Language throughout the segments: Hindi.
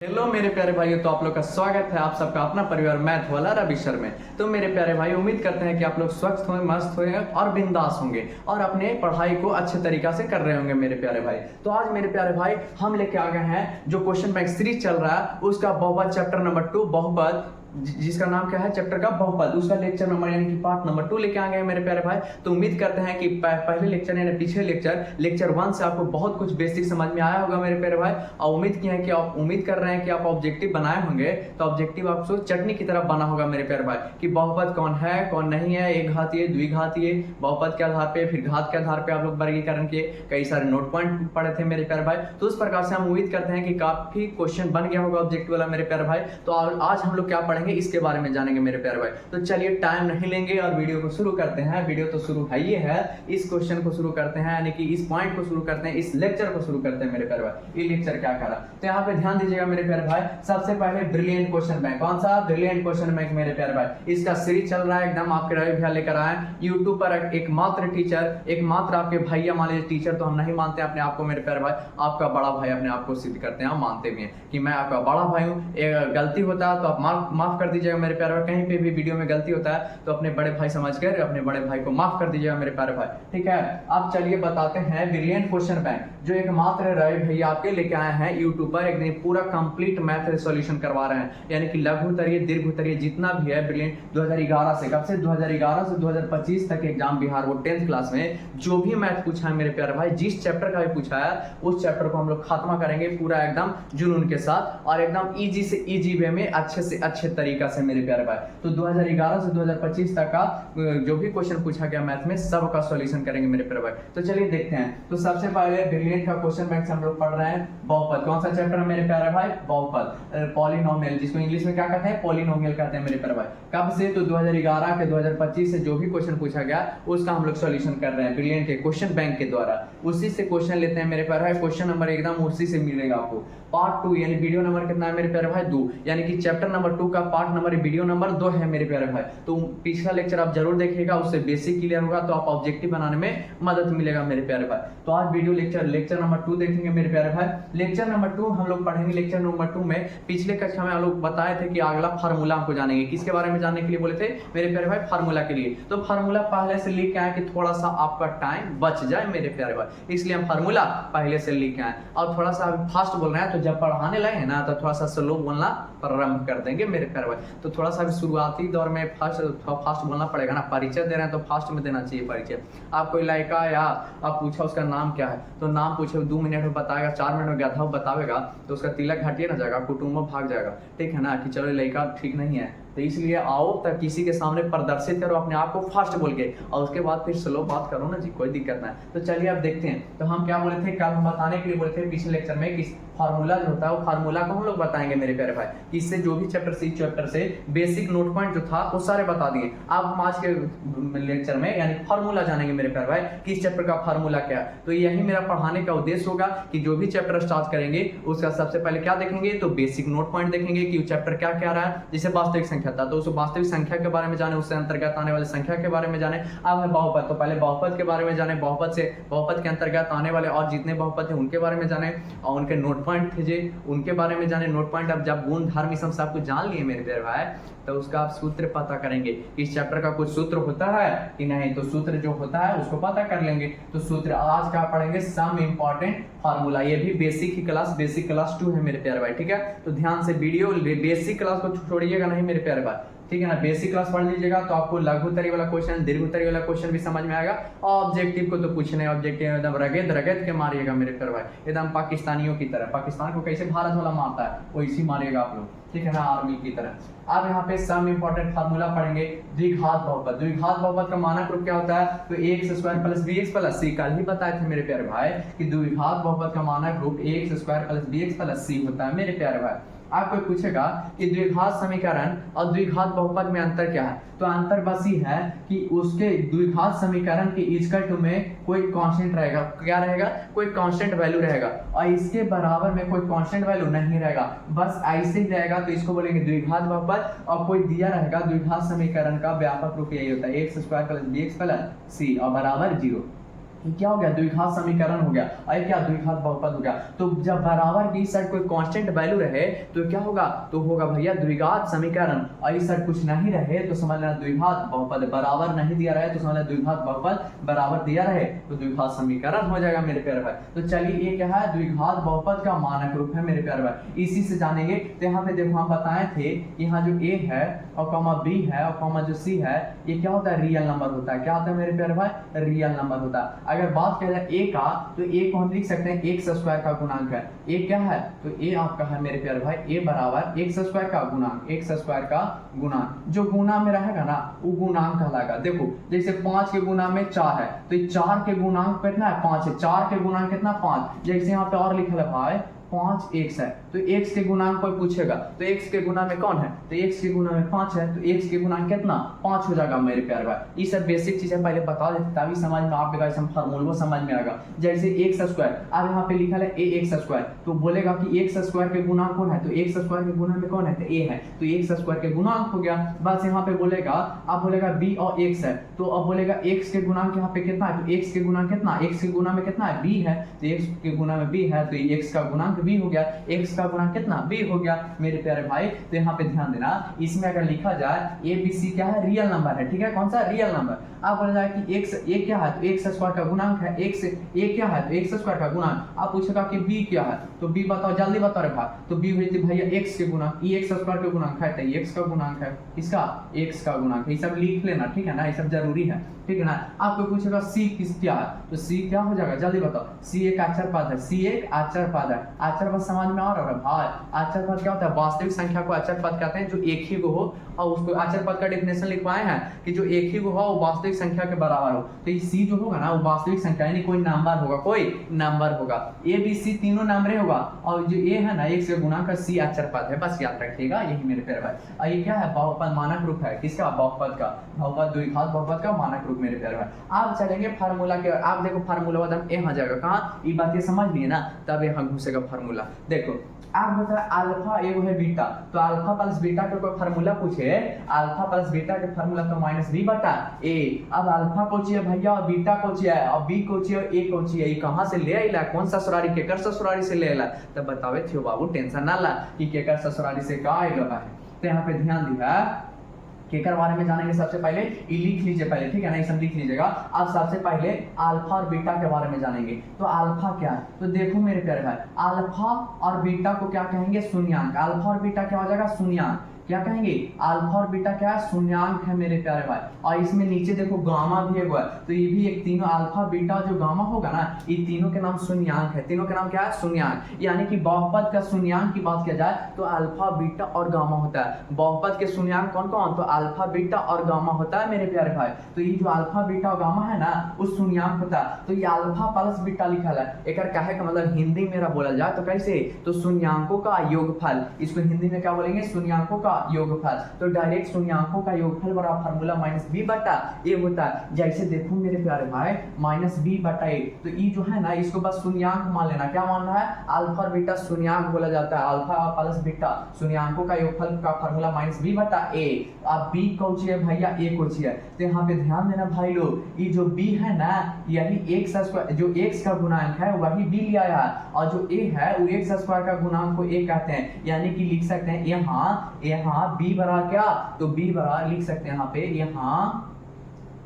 हेलो मेरे प्यारे भाइयों, तो आप लोग का स्वागत है आप सबका अपना परिवार मैथ वाला रवि सर में। तो मेरे प्यारे भाई, उम्मीद करते हैं कि आप लोग स्वस्थ होंगे, मस्त होंगे और बिंदास होंगे और अपने पढ़ाई को अच्छे तरीका से कर रहे होंगे मेरे प्यारे भाई। तो आज मेरे प्यारे भाई हम लेके आ गए हैं जो क्वेश्चन बैंक सीरीज चल रहा है उसका बहुपद चैप्टर नंबर 2 बहुपद, जिसका नाम क्या है चैप्टर का बहुपद, उसका लेक्चर नंबर यानी कि पार्ट नंबर 2 लेके आ गए मेरे प्यारे भाई। तो उम्मीद करते हैं कि पहले लेक्चर यानी पिछले लेक्चर 1 से आपको बहुत कुछ बेसिक समझ में आया होगा मेरे प्यारे भाई। और उम्मीद कर रहे हैं कि आप ऑब्जेक्टिव बनाए होंगे, तो ऑब्जेक्टिव आपको चटनी की तरह बना होगा मेरे प्यारे भाई कि बहुपद कौन है कौन नहीं है, एक घातीय द्विघातीय, बहुपद के आधार पे फिर घात के आधार पे आप लोग वर्गीकरण के कई सारे नोट पॉइंट पढ़े थे मेरे प्यारे भाई। तो उस प्रकार से हम उम्मीद करते हैं कि काफी क्वेश्चन बन गया होगा ऑब्जेक्टिव वाला मेरे प्यारे भाई। तो आज हम लोग क्या पढ़ेंगे इसके बारे में जानेंगे मेरे प्यारे भाई। तो चलिए टाइम नहीं लेंगे और वीडियो को शुरू करते हैं। वीडियो तो शुरू है ही है, इस क्वेश्चन को शुरू करते हैं यानी कि इस पॉइंट को शुरू करते हैं, इस लेक्चर को शुरू करते हैं मेरे प्यारे भाई। ये लेक्चर क्या करा, तो यहाँ पे ध्यान दीजिएगा मेरे प्यारे भाई। सबसे पहले ब्रिलियंट क्वेश्चन बैंक, कौन सा ब्रिलियंट क्वेश्चन बैंक मेरे प्यारे भाई, इसका सीरीज चल रहा है एकदम आपके रवि भैया लेकर आए यूट्यूब पर। एकमात्र टीचर, एकमात्र आपके भैया मान लीजिए, टीचर तो हम नहीं मानते अपने आप को मेरे प्यारे भाई, आपका बड़ा भाई अपने आप को सिद्ध करते हैं, हम मानते भी हैं कि मैं आपका बड़ा भाई हूँ। गलती होता है तो आप माफ कर दीजिएगा मेरे प्यारे भाई। कहीं पे भी वीडियो में गलती होता है तो अपने बड़े भाई समझकर अपने बड़े भाई को माफ कर दीजिएगा मेरे प्यारे भाई, ठीक है। अब चलिए बताते हैं ब्रिलियंट क्वेश्चन बैंक, जो एकमात्र रवि भैया आपके लेके आए हैं यूट्यूब पर। एक दिन पूरा कंप्लीट मैथ सॉल्यूशन करवा रहे हैं, यानी कि लघु उत्तरीय दीर्घ उत्तरीय जितना भी है ब्रिलियंट 2011 से, कब से 2011 से 2025 तक एग्जाम बिहार वो 10th क्लास में जो भी मैथ पूछा है मेरे प्यारे भाई, जिस चैप्टर का भी पूछा है उस चैप्टर को हम लोग खात्मा करेंगे पूरा एकदम जुनून के साथ और एकदम इजी से इजी वे में अच्छे से अच्छे तरीका से मेरे प्यारे भाई। तो 2011 से 2025 तक का जो भी क्वेश्चन पूछा गया मैथ में सब का सॉल्यूशन करेंगे मेरे प्यारे भाई। तो चलिए देखते हैं। तो सबसे पहले ब्रिलियंट का क्वेश्चन बैंक से हम लोग पढ़ रहे हैं बहुपद। कौन सा चैप्टर है मेरे प्यारे भाई, बहुपद, पॉलिनोमियल, जिसको इंग्लिश में क्या कहते हैं पॉलिनोमियल कहते हैं मेरे प्यारे भाई। कब से, तो 2011 के 2025 से जो भी क्वेश्चन पूछा गया उसका हम लोग सॉल्यूशन कर रहे हैं ब्रिलियंट के क्वेश्चन बैंक के द्वारा। उसी से क्वेश्चन लेते हैं मेरे प्यारे भाई। क्वेश्चन नंबर एकदम उसी से मिलेगा आपको। पार्ट 2 यानी वीडियो नंबर कितना है मेरे प्यारे भाई, 2, यानी कि चैप्टर नंबर 2 का पार्ट नंबर वीडियो नंबर 2 है मेरे प्यारे भाई। तो पिछला लेक्चर आप जरूर देखिएगा, उससे बेसिक क्लियर होगा तो आप ऑब्जेक्टिव बनाने में मदद मिलेगा मेरे प्यारे भाई। तो आज वीडियो लेक्चर नंबर 2 देखेंगे मेरे प्यारे भाई। लेक्चर नंबर 2 हम लोग पढ़ेंगे। लेक्चर नंबर 2 में पिछले कक्षा में हम लोग बताए थे कि अगला फार्मूला को जानेंगे। किसके बारे में जानने के लिए बोले थे मेरे प्यारे भाई, फार्मूला के लिए। तो फार्मूला पहले से लिख के आए कि थोड़ा सा आपका टाइम बच जाए मेरे प्यारे भाई, इसलिए हम फार्मूला पहले से लिख के आए। और थोड़ा सा फास्ट बोल रहे हैं तो जब पढ़ाने लगे ना तो थोड़ा सा स्लो बोलना प्रारंभ कर देंगे मेरे प्यारे भाई। तो थोड़ा सा भी शुरुआती दौर में फास्ट बोलना पड़ेगा ना, परिचय दे रहे हैं तो फास्ट में देना चाहिए परिचय। आप कोई लड़का या आप पूछा उसका नाम क्या है तो नाम पूछे 2 मिनट में बताएगा, 4 मिनट में गधा बतावेगा तो उसका तिलक हटिए ना जाएगा, कुटुंब भाग जाएगा, ठीक है ना, कि चलो लड़का ठीक नहीं है। तो इसलिए आओ तक किसी के सामने प्रदर्शित करो अपने आप को फास्ट बोल के और उसके बाद फिर स्लो बात करो ना जी, कोई दिक्कत ना है। तो चलिए अब देखते हैं। तो हम क्या बोले थे, कल हम बताने के लिए बोले थे पिछले लेक्चर में कि फार्मूला जो होता है वो फार्मूला को हम लोग बताएंगे मेरे प्यारे भाई। इससे जो भी चैप्टर से बेसिक नोट पॉइंट जो था वो सारे बता दिए। अब हम आज के लेक्चर में यानी फार्मूला जानेंगे मेरे प्यारे भाई, किस चैप्टर का फार्मूला क्या है। तो यही मेरा पढ़ाने का उद्देश्य होगा कि जो भी चैप्टर स्टार्ट करेंगे उसका सबसे पहले क्या देखेंगे, तो बेसिक नोट पॉइंट देखेंगे कि चैप्टर क्या क्या रहा है। जैसे वास्तविक संख्या था तो उस वास्तविक संख्या के बारे में जाने, उससे अंतर्गत आने वाले संख्या के बारे में जाने। अब है बहुपद, तो पहले बहुपद के बारे में जाने, बहुपद के अंतर्गत आने वाले और जितने बहुपद थे उनके बारे में जाने और उनके नोट पॉइंट थे जे उनके बारे में जाने। नोट पॉइंट अब जब गुण धर्म सब सब कुछ जान लिए मेरे प्यारे भाई तो उसका आप सूत्र पता करेंगे। इस चैप्टर का कुछ सूत्र होता है कि नहीं, तो सूत्र जो होता है उसको पता कर लेंगे। तो सूत्र आज का पढ़ेंगे सम इंपॉर्टेंट फार्मूला। ये भी बेसिक क्लास 2 है मेरे प्यारे भाई, ठीक है। तो ध्यान से वीडियो, बेसिक क्लास को छोड़िएगा नहीं मेरे प्यारे भाई, ठीक है ना। बेसिक क्लास पढ़ लीजिएगा तो आपको लघु उत्तरीय वाला क्वेश्चन, दीर्घ उत्तरीय वाला क्वेश्चन भी समझ में आएगा। और ऑब्जेक्टिव को तो कुछ नहीं, ऑब्जेक्टिव एकदम रगड़ के मारिएगा मेरे प्यारे भाई, एकदम पाकिस्तानियों की तरह। पाकिस्तान को कैसे भारत वाला मारता है वैसे मारिएगा आप लोग, ठीक है ना, आर्मी की तरह। अब यहाँ पे सम इंपॉर्टेंट फार्मूला पढ़ेंगे। द्विघात बहुपद, द्विघात बहुपद का मानक रूप क्या होता है, तो x² + bx + c। कल ही बताए थे मेरे प्यारे भाई कि द्विघात बहुपद का मानक रूप x² + bx + c होता है मेरे प्यारे भाई। आपको पूछेगा कि द्विघात समीकरण और द्विघात बहुपद में अंतर क्या है, तो अंतर बस ही है कि उसके द्विघात समीकरण के इक्वल टू में कोई कांस्टेंट रहेगा। क्या रहेगा, कोई कांस्टेंट वैल्यू रहेगा और इसके बराबर में कोई कांस्टेंट वैल्यू नहीं रहेगा, बस ऐसे ही रहेगा। तो इसको बोलेंगे द्विघात बहुपद। और कोई दिया रहेगा द्विघात समीकरण का व्यापक रूप यही होता है x² + bx + c और बराबर 0। क्या हो गया, द्विघात समीकरण हो गया। और क्या, द्विघात बहुपद हो गया। तो जब बराबर की इस साइड कोई कांस्टेंट वैल्यू रहे तो क्या होगा, तो होगा भैया द्विघात समीकरण। और इस साइड कुछ नहीं रहे तो समझ लेना द्विघात बहुपद। बराबर नहीं दिया रहे तो समझ लेना द्विघात बहुपद, बराबर दिया रहे तो द्विघात समीकरण हो जाएगा मेरे प्यारे भाई। तो चलिए ये क्या है, द्विघात बहुपद का मानक रूप है मेरे प्यारे भाई। इसी से जानेंगे। तो यहाँ पे देखो हम बताए थे, यहाँ जो a है और कॉमा b है और कॉमा जो c है, ये क्या होता है, रियल नंबर होता है। क्या होता है मेरे प्यारे भाई, रियल नंबर होता है। अगर बात किया जाए a का, तो a को हम लिख सकते हैं x स्क्वायर का गुणांक है। a क्या है, तो a आपका है मेरे प्यारे भाई, a बराबर x स्क्वायर का गुणांक, x स्क्वायर का गुणांक। जो गुना में रहेगा ना वो गुणांक कहलाएगा। देखो जैसे 5 के गुना में 4 है, तो 4 के गुणांक कितना है, 5 है। 4 के गुणांक कितना, 5। जैसे यहाँ पे और लिखा है भाई 5x है, तो x के गुणांक कोई पूछेगा तो x के गुना में कौन है, तो x के गुना में 5 है, तो x के गुणांक कितना, 5 हो जाएगा मेरे प्यारे भाई। ये सब बेसिक चीजें पहले बता देते तभी समझ में आप लोग फार्मूला समझ में आएगा। जैसे x स्क्वायर, अब यहाँ पे लिखा है ax स्क्वायर, तो बोलेगा कि x स्क्वायर के गुणांक कौन है, तो x स्क्वायर के गुना में कौन है, तो a है, तो x स्क्वायर के गुणांक हो गया। बस यहाँ पे बोलेगा, अब बोलेगा b और x है, तो अब बोलेगा x के गुणांक यहाँ पे कितना है, तो x के गुणांक कितना, x के गुना में कितना है, b है, तो x के गुना में b है, तो x का गुणांक b हो गया, x का गुणांक कितना, b हो गया मेरे प्यारे भाई। तो यहाँ पे ध्यान देना, इसमें अगर लिखा जाए a b c क्या है, रियल नंबर है, ठीक है, कौन सा, रियल नंबर। अब बोला जाए कि x a क्या है, तो x स्क्वायर का गुणांक है, x a क्या है, तो x स्क्वायर का गुणांक। आप पूछेगा कि b क्या है, तो b बताओ, जल्दी बताओ रे भाई, तो b हुई थी भैया x के गुणांक, ये x स्क्वायर के गुणांक है, तो x का गुणांक है, इसका x का गुणांक, ये सब लिख लेना, ठीक है ना, ये सब जरूरी है, ठीक है ना। आपको पूछेगा c किस क्या है, तो c क्या हो जाएगा, जल्दी बताओ। c एक अक्षर पद है, c एक अक्षर पद है। अक्षर पद समझ में आ रहा है भाई, अक्षर पद क्या होता है, वास्तविक संख्या को अक्षर पद कहते हैं जो एक ही को हो, और उसको अक्षर पद का डेफिनेशन लिखवाए हैं कि जो एक ही को हो वो वास्तविक संख्या के बराबर हो। तो ये c जो होगा ना वो वास्तविक संख्या यानी कोई नंबर होगा, कोई नंबर होगा। a b c तीनों नंबरे होगा, और जो a है ना x के गुणा का c अक्षर पद है, बस याद रखिएगा, यही मेरे प्यारे भाई। और ये क्या है, बहुपद मानक रूप है, किसका, बहुपद का, बहुपद द्विघात बहुपद का मानक रूप मेरे प्यारे भाई। आप चलेंगे फार्मूला के, आप देखो फार्मूला बदम यहाँ जाएगा कहाँ, ये बात ये समझ लिए ना, तब यहाँ घुसेगा फार्मूला। देखो आप बता अल्फा एगो है बीटा, तो अल्फा प्लस बीटा का कोई फार्मूला पूछे, अल्फा प्लस बीटा का फार्मूला तो माइनस बी बटा ए। अब अल्फा को चाहिए भैया और बीटा को चाहिए और बी को चाहिए और ए को चाहिए, कहां से ले आइला, कौन ससुरारी केकर ससुरारी से ले आइला, तब बतावे थियो बाबू, टेंशन ना ला कि केकर ससुरारी से का आइला है। तो यहाँ पे ध्यान दिया, केकर बारे में जानेंगे सबसे पहले, ये लिख लीजिए पहले, ठीक है ना, ये सब लिख लीजिएगा। अब सबसे पहले अल्फा और बीटा के बारे में जानेंगे। तो अल्फा क्या है, तो देखो मेरे प्यारे भाई, अल्फा और बीटा को क्या कहेंगे, शून्यांक। अल्फा और बीटा क्या हो जाएगा, शून्यांक। क्या कहेंगे, अल्फा और बीटा क्या है, शून्यांक है मेरे प्यारे भाई। और इसमें नीचे देखो गामा भी है, तो ये भी एक तीनों अल्फा बीटा जो गामा होगा ना, ये तीनों के नाम शून्यांक है। तीनों के नाम क्या है, शून्यांक। यानी कि बहुपद का शून्यांक की बात किया जाए तो अल्फा बीटा और गामा होता है। बहुपद के शून्यांक कौन कौन, तो अल्फा बीटा और गामा होता है मेरे प्यारे भाई। तो ये जो अल्फा बीटा और गामा है ना उस शून्यांक होता है। तो ये अल्फा प्लस बीटा लिखा है, एक कहे का मतलब हिंदी मेरा बोला जाए तो कैसे, तो शून्यांकों का योगफल, इसको हिंदी में क्या बोलेंगे, शून्यांकों का योगफल। तो डायरेक्ट शून्यांकों का योगफल बराबर फार्मूला माइनस बी बटा ए होता है। जैसे देखो मेरे प्यारे भाई, माइनस बी बटा ए, तो ये जो है ना इसको बस शून्यांक मान लेना। क्या मानना है, अल्फा और बीटा शून्यांक बोला जाता है, अल्फा प्लस बीटा शून्यांकों का योगफल का फार्मूला माइनस बी बटा ए। अब बी को चाहिए भैया, ए को चाहिए, तो यहाँ पे ध्यान देना भाई लोग, ये जो बी है ना यही एक्स स्क्वायर, जो एक्स का गुणांक है वही बी लिया है, और जो ए है वो एक्स स्क्वायर का गुणांक को ए कहते हैं। यानी कि लिख सकते हैं यहाँ b बराबर क्या, तो b बराबर लिख सकते हैं यहाँ पे,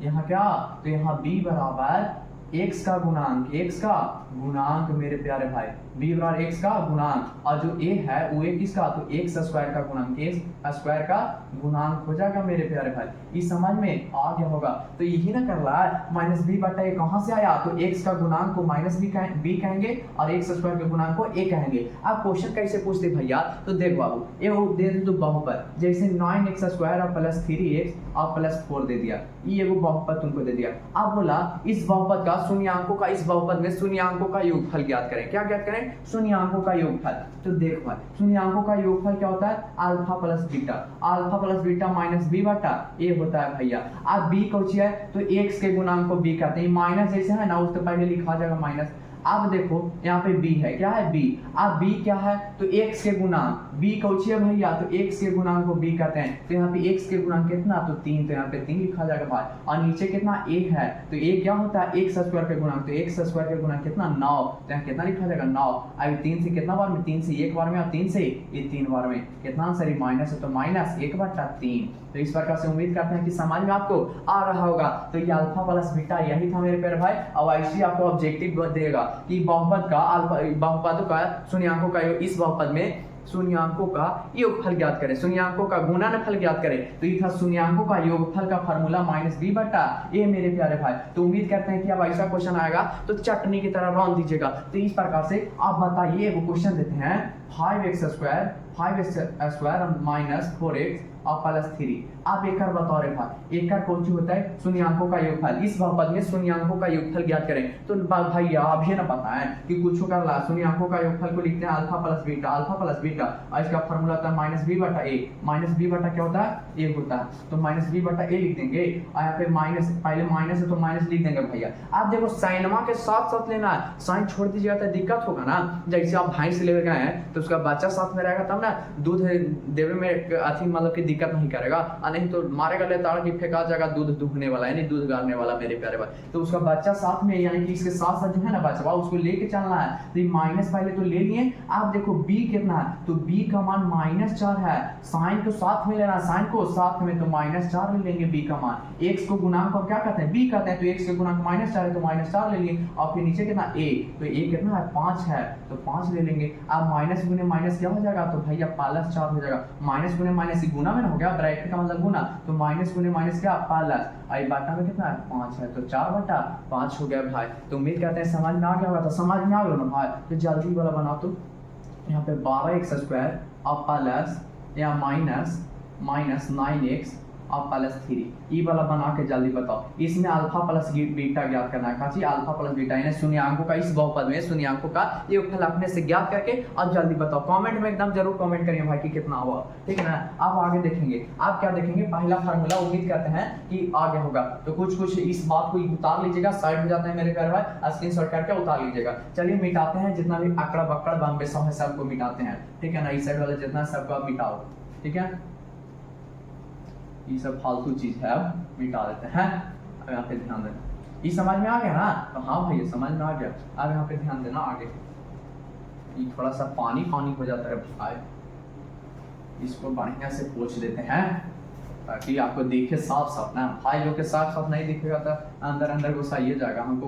यहाँ क्या, तो यहाँ b बराबर x का गुणांक, x का गुणांक मेरे प्यारे भाई, b बराबर x का गुणांक, और जो a है वो a किसका, तो x स्क्वायर का गुणांक, x स्क्वायर का गुणांक हो जाएगा मेरे प्यारे भाई। इस समझ में आ गया होगा। तो यही ना कर रहा है, माइनस बी बटा ए कहाँ से आया, तो x का गुणांक को माइनस बी कहेंगे और x स्क्वायर के गुणांक को a कहेंगे। अब क्वेश्चन कैसे पूछते भैया, तो देख बाबू, ये दे दे तो बहुपद, जैसे 9x स्क्वायर और प्लस 3x और प्लस 4 दे दिया, ये वो बहुपद तुमको दे दिया। अब बोला इस बहुपद का शून्यांकों का, इस बहुपद में शून्यांकों का योगफल ज्ञात करें। क्या ज्ञात करें, शून्यांकों का योगफल। तो देखो भाई, शून्यांकों का योगफल क्या होता है, alpha plus beta, alpha plus beta minus B बटा ए होता है भैया। अब बी को चाहिए तो x के गुणांक को b कहते हैं, माइनस जैसे है ना उससे पहले लिखा जाएगा माइनस। अब देखो यहाँ पे b है, क्या है b, अब b क्या है तो x के गुणांक, b कौची है भैया तो x के गुणांक को b कहते हैं। तो यहाँ पे x के गुणांक कितना तो 3, तो यहाँ पे 3 लिखा जाएगा भाई। और नीचे कितना 1 है तो a क्या होता है x स्क्वायर के गुणांक, तो x स्क्वायर के गुणांक कितना 9, तो यहाँ कितना लिखा जाएगा 9। अब 3 से कितना बार में, 3 से एक बार में और 3 से ये 3 बार में, कितना आंसर है माइनस है तो -1/3। तो इस प्रकार से उम्मीद करते हैं कि समझ में आपको आ रहा होगा। तो ये अल्फा प्लस बीटा यही था मेरे प्यारे भाई। अब ऐसे आपको ऑब्जेक्टिव देगा कि बहुपद का अल्फा, बहुपद का शून्याङ्कों का इस बहुपद में शून्याङ्कों का योगफल ज्ञात करें, शून्याङ्कों का गुणनफल ज्ञात करें। तो ये था शून्याङ्कों का योगफल का फार्मूला -b/a मेरे प्यारे भाई। तो उम्मीद करते हैं कि अब ऐसा क्वेश्चन आएगा तो चटनी की तरह रौंद दीजिएगा। तो इस प्रकार से आप बताइए, वो क्वेश्चन देते हैं 5x स्क्वायर माइनस 4x और प्लस 3। आप एक बताओ रे भाई, एक कौन सी होता है शून्याङ्कों का योगफल, इस बहुपद में शून्याङ्कों का योगफल ज्ञात करें। तो भाई आप ही ना बताएं कि कुछ कर ला, शून्याङ्कों का योगफल को लिखते हैं अल्फा प्लस बीटा और इसका फार्मूला होता है -b/a। क्या होता है a होता है, तो -b/a लिख देंगे। और यहाँ पे माइनस, पहले माइनस है तो माइनस लिख देंगे भैया। आप देखो साइनमा के साथ साथ लेना है, साइन छोड़ दीजिएगा तो दिक्कत होगा ना। जैसे आप भैंस ले गए हैं तो उसका बच्चा साथ में रहेगा तब ना दूध देवे में अथी मतलब की दिक्कत नहीं करेगा, और नहीं तो मारेगा लेताड़ की फेंका जाएगा दूध दुहने वाला यानी दूध गारने वाला मेरे प्यारे भाई। तो उसका बच्चा साथ में यानी कि इसके साथ साथ जो है ना बच्चा उसको लेके चलना है। तो ये माइनस पहले तो ले लिए। आप देखो b कितना है तो b का मान -4 है, साइन को साथ में लेना, साइन को साथ में तो -4 ले लेंगे b का मान। x को गुणांक को क्या कहते हैं b कहते हैं, तो x के गुणांक -4 है तो -4 ले लिए। और फिर नीचे कितना a, तो a कितना है 5 है तो 5 ले लेंगे। अब माइनस गुने माइनस क्या हो जाएगा तो भैया +4 हो जाएगा। माइनस गुने माइनस गुना में ना हो गया, ब्रैकेट का मतलब गुना, तो माइनस गुने माइनस क्या प्लस, आई बाटा में कितना है 5 है तो 4/5 हो गया भाई। तो उम्मीद करते हैं समझ में आ गया होगा। तो समझ में आ गया ना भाई, तो जल्दी वाला बनाओ। तो यहाँ पे 12x स्क्वायर और प्लस या माइनस 9x और +3 ई वाला बना के जल्दी बताओ। इसमें अल्फा प्लस बीटा ज्ञात करना है, काची अल्फा प्लस बीटा यानी शून्याङ्कों का, इस बहुपद में शून्याङ्कों का योगफल अपने से ज्ञात करके अब जल्दी बताओ। कमेंट में एकदम जरूर कमेंट करिए भाई कि कितना हुआ, ठीक है ना। अब आगे देखेंगे, आप क्या देखेंगे पहला फार्मूला, उम्मीद करते हैं कि आगे होगा। तो कुछ इस बात को उतार लीजिएगा, साइड हो जाता है मेरे प्यारे भाई, स्क्रीनशॉट करके उतार लीजिएगा। चलिए मिटाते हैं जितना भी अकड़ा बकड़ बम्बे सब है सबको मिटाते हैं, ठीक है ना। इस साइड वाले जितना सबको आप मिटाओ, ठीक है। ये सब फालतू चीज है अब मिटा देते हैं। अब यहाँ पे ध्यान देना, ये समझ में आ गया ना। तो हाँ भैया समझ में आ गया। अब यहाँ पे ध्यान देना आगे, ये थोड़ा सा पानी हो जाता है भाई, इसको बढ़िया से पोंछ देते हैं ताकि आपको दिखे साफ ना। भाई लोग के साफ नहीं दिखेगा तो अंदर गुस्सा ये जाएगा। हमको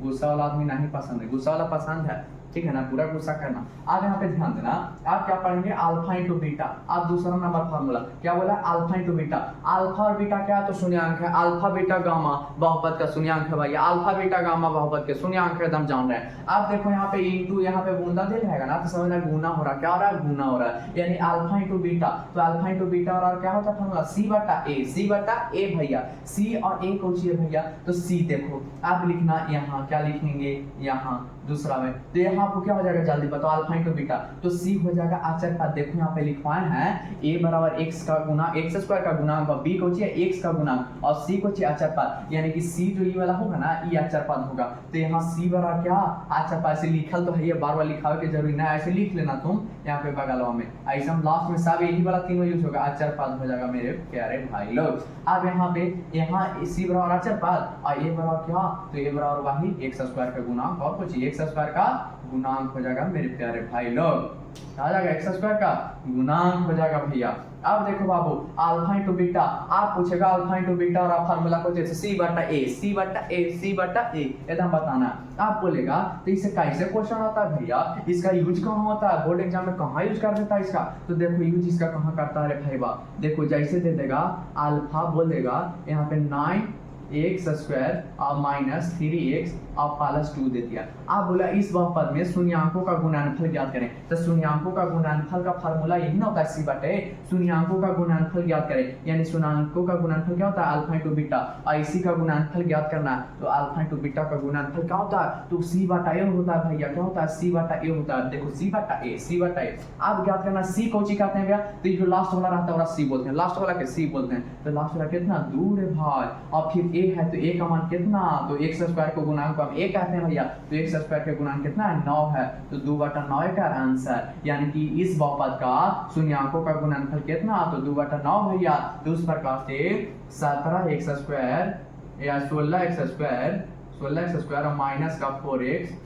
गुस्सा वाला आदमी नहीं पसंद है, गुस्सा वाला पसंद है, ठीक है ना, पूरा गुस्सा करना। आप यहाँ पे ध्यान देना, आप क्या पढ़ेंगे अल्फा इंटू बीटा। आप दूसरा नंबर फार्मूला क्या बोला अल्फा इंटू बीटा। अल्फा और बीटा क्या है तो शून्याङ्क है, अल्फा बीटा गामा बहुपद का शून्याङ्क है भाई, अल्फा बीटा गामा बहुपद के शून्याङ्क एकदम जान रहे हैं। आप देखो यहाँ पे इंटू, यहाँ पे बूंदा दे रहेगा ना तो समझना गुना हो रहा है, क्या हो रहा है गुना हो रहा है, यानी अल्फा इंटू बीटा। तो अल्फा इंटू बीटा और क्या होता है फार्मूला c/a भैया। c और a कौन सी है भैया तो c। देखो आप लिखना यहाँ, क्या लिखेंगे यहाँ दूसरा में, तो यहाँ आपको क्या हो जाएगा जल्दी बताओ अल्फा इंटू बीटा, तो c हो जाएगा आचर का। देखो यहाँ पे लिखवाए हैं a बराबर x का गुना x स्क्वायर का गुणांक और b को चाहिए x का गुणांक और c को चाहिए आचर पद, यानी कि c जो ये वाला होगा ना ये आचर पद होगा। तो यहाँ c बराबर क्या आचर पद, ऐसे लिखल तो है ये, बार बार लिखावे की जरूरी ना, ऐसे लिख लेना तुम यहाँ पे बगलवा में। ऐसा लास्ट में सब यही वाला तीनों यूज होगा, आचर पद हो जाएगा मेरे प्यारे भाई लोग। अब यहाँ पे c बराबर आचर पद और a बराबर क्या, तो a बराबर वही x स्क्वायर का गुणांक और कुछ x स्क्वायर का गुणांक हो जाएगा मेरे प्यारे भाई लोग। आ जाएगा x स्क्वायर का गुणांक हो जाएगा भैया। अब देखो बाबू अल्फा इंटू बीटा, आप पूछेगा अल्फा इंटू बीटा और आप फार्मूला को जैसे c/a एकदम बताना। आप बोलेगा तो इससे कैसे क्वेश्चन होता है भैया, इसका यूज कहाँ होता है, बोर्ड एग्जाम में कहाँ यूज कर देता है इसका। तो देखो यूज इसका कहाँ करता है भाई बा, देखो जैसे दे देगा अल्फा बोल देगा यहाँ पे 9x स्क्वायर और -3x और +2 दे दिया। आप बोला इस बहुपद में शून्याङ्कों का गुणनफल ज्ञात करें। तो शून्यांकों का गुणनफल का फार्मूला यही ना होता है सी बटे शून्यांकों का गुणनफल ज्ञात करें, यानी शून्यांकों का गुणनफल क्या होता है अल्फा इंटू बीटा, और इसी का गुणनफल ज्ञात करना है तो अल्फा इंटू बीटा का गुणनफल क्या होता है तो सी बटा ए होता है भैया, क्या होता है सी बटा ए होता है, देखो सी बटा ए, सी बटा ए। अब ज्ञात करना सी कौची कहते हैं भैया, तो ये जो लास्ट वाला रहता है वाला सी बोलते हैं, लास्ट वाला के सी बोलते हैं, तो लास्ट वाला कितना दूर है भाई, और फिर ए है तो ए का मान कितना, तो x स्क्वायर को गुणांक को हम ए कहते हैं भैया, तो x स्क्वायर के गुणांक कितना है 9 है, तो 2/9 का आंसर, यानी कि इस बहुपद का शून्यांकों का गुणनफल कितना, तो 2/9 भैया। तो उस प्रकार से 17x स्क्वायर या 16x स्क्वायर और माइनस का 4x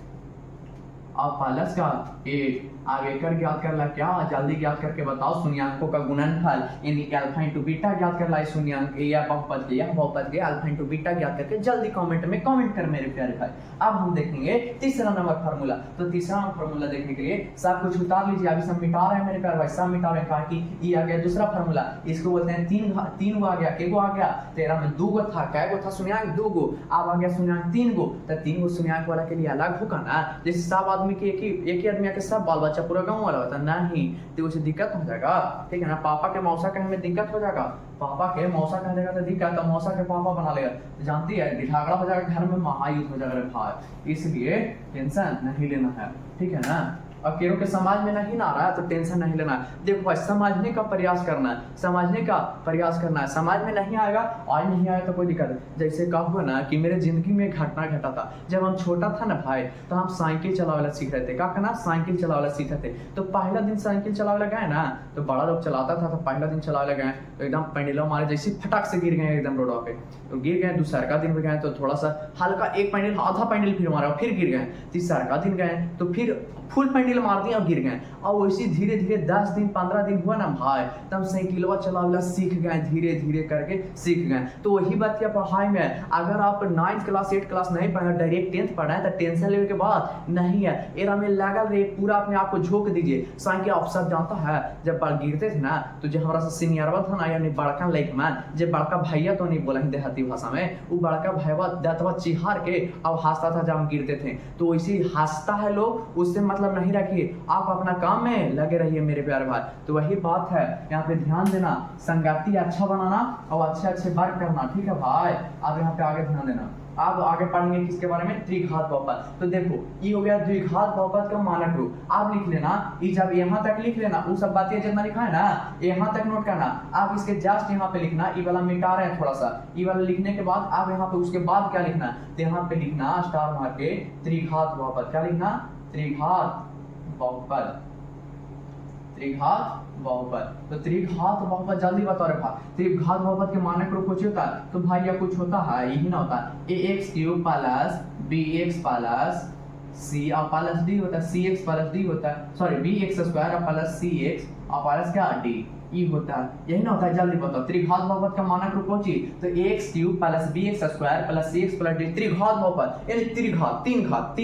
और प्लस का 8 आगे कर ज्ञात कर ला, क्या जल्दी ज्ञात करके बताओ शून्यांकों का गुणनफल, यानी अल्फा इंटू बीटा ज्ञात कर ला, शून्यांक या बहुपद के अल्फा इंटू बीटा ज्ञात करके जल्दी कमेंट में कमेंट कर मेरे प्यारे भाई। अब हम देखेंगे तीसरा नंबर फार्मूला, तो तीसरा नंबर फार्मूला देखने के लिए सब कुछ उतार लीजिए, अभी सब मिटा रहे हैं मेरे प्यारे भाई, सब मिटा रहे हैं, कहा कि ये आ गया दूसरा फार्मूला, इसको बोलते हैं तीन गो आ गया, के गो आ गया, 13 में 2 गो था, कै गो था शून्यांक 2 गो, अब आ गया शून्यांक 3 गो, तो 3 गो शून्यांक वाला के लिए अलग होगा ना, जैसे सब आदमी के एक ही आदमी के सब बाल बच्चा पूरा गाँव वाला होता नहीं, तो उसे दिक्कत हो जाएगा, ठीक है ना, पापा के मौसा कहे में दिक्कत हो जाएगा, पापा के मौसा कह देगा तो दिक्कत, तो मौसा के पापा बना लेगा, तो जानती है झगड़ा हो जाएगा घर में, महायुद्ध हो जाएगा भाई, इसलिए टेंशन नहीं लेना है, ठीक है ना। और केरों के समाज में नहीं ना आ रहा है तो टेंशन नहीं लेना है, देखो भाई समझने का प्रयास करना है, समझने का प्रयास करना है, समझ में नहीं आएगा आज नहीं आया तो कोई दिक्कत है। जैसे कहा ना कि मेरे जिंदगी में एक घटना घटा था, जब हम छोटा था ना भाई तो हम साइकिल चलावाला सीख रहे थे, क्या कहना साइकिल चलावाला सीख रहे थे, तो पहला दिन साइकिल चलावाला गए ना, तो बड़ा लोग चलाता था, तो पहला दिन चलावाला गए तो एकदम पैंडलों मारे जैसे फटाक से गिर गए एकदम रोड पे, तो गिर गए, दूसरा का दिन भी गए तो थोड़ा सा हल्का एक पैंडल आधा पैंडल फिर मारा फिर गिर गए, तीसरा का दिन गए तो फिर फुल पैंडल मार दिया और गिर गए, और वैसे धीरे धीरे 10 दिन 15 दिन हुआ ना भाई तब साइकिलवा चलावला सीख गए, धीरे धीरे करके सीख गए। तो वही बात क्या पढ़ाई में, अगर आप 9th क्लास 8th क्लास नहीं पढ़े डायरेक्ट 10th पढ़े तो टेंशन लेने के बाद नहीं है, एरा में लगल रहे पूरा अपने आप को झोंक दीजिए। साइकिल आप सब जानता है जब गिरते थे ना तो जो हमारा सीनियरवा था ना यानी बड़का लाइकमैन, जो बड़का भैया तो नहीं बोला ही देहाती भाषा में, वो बड़का भैया दतवा चिहार के अब हंसता था जब हम गिरते थे, तो वैसे हंसता है लोग, उससे मतलब नहीं रखिए, आप अपना काम में लगे रहिए मेरे प्यारे भाई। तो वही बात है, यहाँ पे ध्यान देना, संगति अच्छा बनाना और अच्छे अच्छे वर्क करना, ठीक है भाई। अब यहाँ पे आगे ध्यान देना, अब आगे पढ़ेंगे किसके बारे में, त्रिघात बहुपद। तो देखो ये हो गया द्विघात बहुपद का मानक रूप, आप लिख लेना, ये जब यहाँ तक लिख लेना वो सब बातें जितना लिखा है ना यहाँ तक नोट करना, आप इसके जस्ट यहाँ पे लिखना, ये वाला मिटा रहे हैं थोड़ा सा, ये वाला लिखने के बाद आप यहाँ पे उसके बाद क्या लिखना है, तो यहाँ पे लिखना स्टार मार के त्रिघात बहुपद, क्या लिखना त्रिघात बहुपद, त्रिघात बहुपद। तो त्रिघात बहुपद जल्दी बताओ रे भाई, त्रिघात बहुपद के मानक रूप कुछ होता है, तो भाई यह कुछ होता है यही ना होता है, ax³ plus bx plus c और प्लस d होता है, cx प्लस d होता है, sorry bx square plus cx और प्लस क्या d ये होता है, यही ना होता है, जल्दी बताओ त्रिघात बहुपद का मानक रूप कौन सी, तो ax³ plus bx square plus cx plus d, त्रिघात बहुपद यानी त्रिघात तीन घात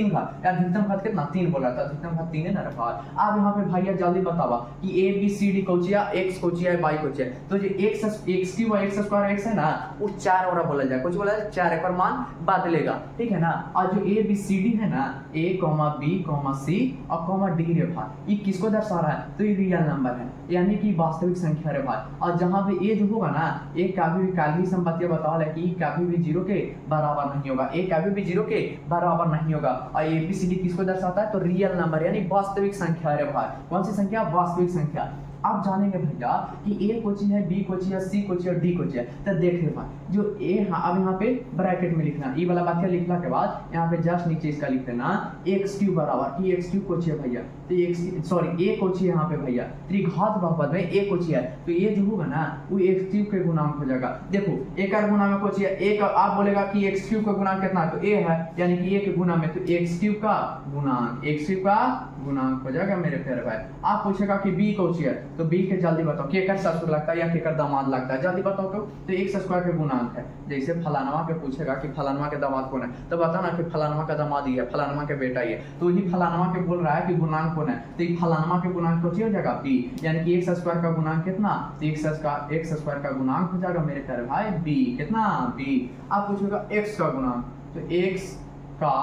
या अधिकतम घात कितना 3 बोला था, अधिकतम घात 3 है ना रखा। अब यहाँ पे भैया जल्दी बतावा कि a b c d कौन सी है, x कौन सी है, y कौन सी है, तो जो x³ और x स्क्वायर x है ना वो 4 और बोला जाए, कुछ बोला जाए 4 पर मान बदलेगा, ठीक है ना। और जो a b c d है ना a, b, c और d रे भाई, ये किसको दर्शा रहा है, तो ये रियल नंबर है यानी कि वास्तविक संख्या रे भाई। और जहां पे ए जो होगा ना ए कभी भी काल ही संपत्ति बताओ है कि कभी भी 0 के बराबर नहीं होगा, ए कभी भी 0 के बराबर नहीं होगा। और एबीसीडी किसको दर्शाता है, तो रियल नंबर यानी वास्तविक संख्या रे भाई। कौन सी संख्या, वास्तविक संख्या। आप जानेंगे भैया कि ए को चीज है, बी को चीज है, सी को चीज है, डी को चीज है, तो देख ले भाई जो ए, अब यहाँ पे ब्रैकेट में लिखना, ये वाला वाक्य लिखने के बाद यहाँ पे जस्ट नीचे इसका लिख देना x³ बराबर, ये x³ को चाहिए भैया, तो x सॉरी a को चाहिए यहाँ पे भैया, त्रिघात बहुपद में a को चाहिए, तो ये जो होगा ना वो x³ के गुणांक हो जाएगा। देखो a का गुणांक को चाहिए, a का आप बोलेगा कि x³ का गुणांक कितना, तो a है यानी कि a के गुना में, तो x³ का गुणांक हो जाएगा मेरे प्यारे भाई। आप पूछेगा कि b को चाहिए, तो b के जल्दी बताओ केकर ससुर लगता है या केकर दामाद लगता है, जल्दी बताओ तो x² के गुणांक है। जैसे फलानवा के पूछेगा कि फलानवा के दामाद कौन है, तो बता ना कि फलानवा का दामाद ही है, फलानवा के बेटा ही है, तो ही फलानवा के बोल रहा है कि गुणांक कौन है, तो ये फलानवा के गुणांक को हो जाएगा b, यानी कि x² का गुणांक कितना, तो x² का गुणांक हो जाएगा मेरे प्यारे भाई b, कितना b। आप पूछेगा x का गुणांक, तो x का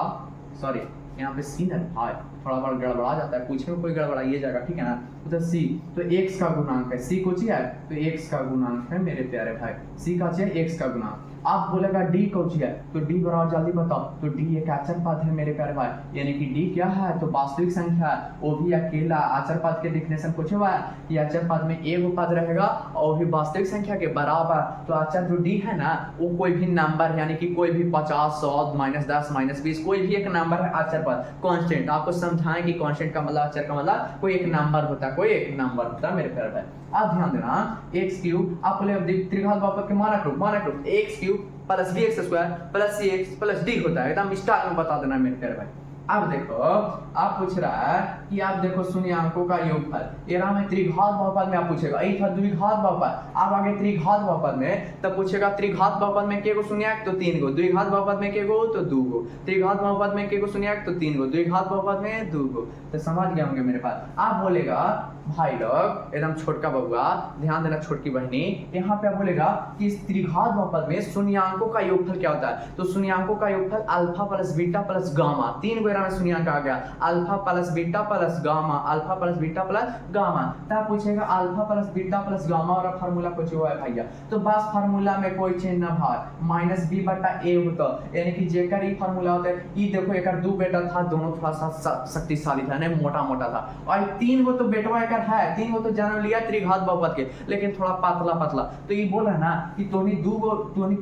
सॉरी यहाँ पे c है भाई, थोड़ा बड़ा गड़बड़ा जाता है, पूछे में कोई गड़बड़ाइए जाएगा, ठीक है ना। तो सी तो x का गुणांक है, सी को चाहिए तो x का गुणांक है मेरे प्यारे भाई, सी का चाहिए x का गुणांक। आप बोलेगा डी कौन सी है, तो डी बराबर जल्दी बताओ, तो डी एक अचर पद है मेरे प्यारे भाई, यानी कि डी क्या है, तो वास्तविक संख्या है, वो भी अकेला। अचर पद के डिफिनेशन कुछ हुआ है कि अचर पद में एक पद रहेगा और भी वास्तविक संख्या के बराबर। तो अचर जो डी है ना वो कोई भी नंबर है, यानी कि कोई भी 50, 100, -10, -20 कोई भी एक नंबर है अचर पद। कांस्टेंट आपको समझाएं कि कांस्टेंट का मतलब अचर का मतलब कोई एक नंबर होता है, कोई एक नंबर होता है मेरे प्यारे भाई। आप ध्यान देना एक्स क्यूब, आप बोले त्रिघात बहुपद के मानक रूप x cube plus b x square plus c x plus d होता है, एकदम स्टार्ट में बता देना मेरे प्यारे भाई। अब देखो आप पूछ रहा है कि आप देखो शून्याङ्कों का योगफल, एरा में त्रिघात बहुपद में आप पूछेगा, यही था द्विघात बहुपद, अब आगे त्रिघात बहुपद में तब पूछेगा त्रिघात बहुपद में के गो शून्याङ्क तो 3 गो, द्विघात बहुपद में के गो तो 2 गो, त्रिघात बहुपद में के गो शून्याङ्क तो 3 गो, द्विघात बहुपद में 2 गो। तो समझ गए होंगे मेरे पास। आप बोलेगा भाई लोग एकदम छोटका बबुआ ध्यान देना, छोटकी बहनी, यहाँ पे आप बोलेगा कि इस त्रिघात बहुपद में शून्याङ्कों का योगफल क्या होता है, तो शून्याङ्कों का योगफल alpha plus beta plus gamma, 3 गो में शून्याङ्क आ गया, alpha plus beta plus gamma, alpha plus beta plus gamma. तब पूछेगा alpha plus beta plus gamma और फार्मूला कुछ हुआ है भैया, तो बस फार्मूला में कोई चेंज ना भाई, माइनस बी बटा ए होता, यानी कि जेकर ई फार्मूला होता है। ई देखो एकर 2 बेटा था, दोनों थोड़ा सा शक्तिशाली था, नहीं मोटा मोटा था, और 3 गो तो बेटवा एकर है, 3 गो तो जन्म लिया त्रिघात बहुपद के, लेकिन थोड़ा पतला पतला। तो ये बोल रहा है ना कि तोनी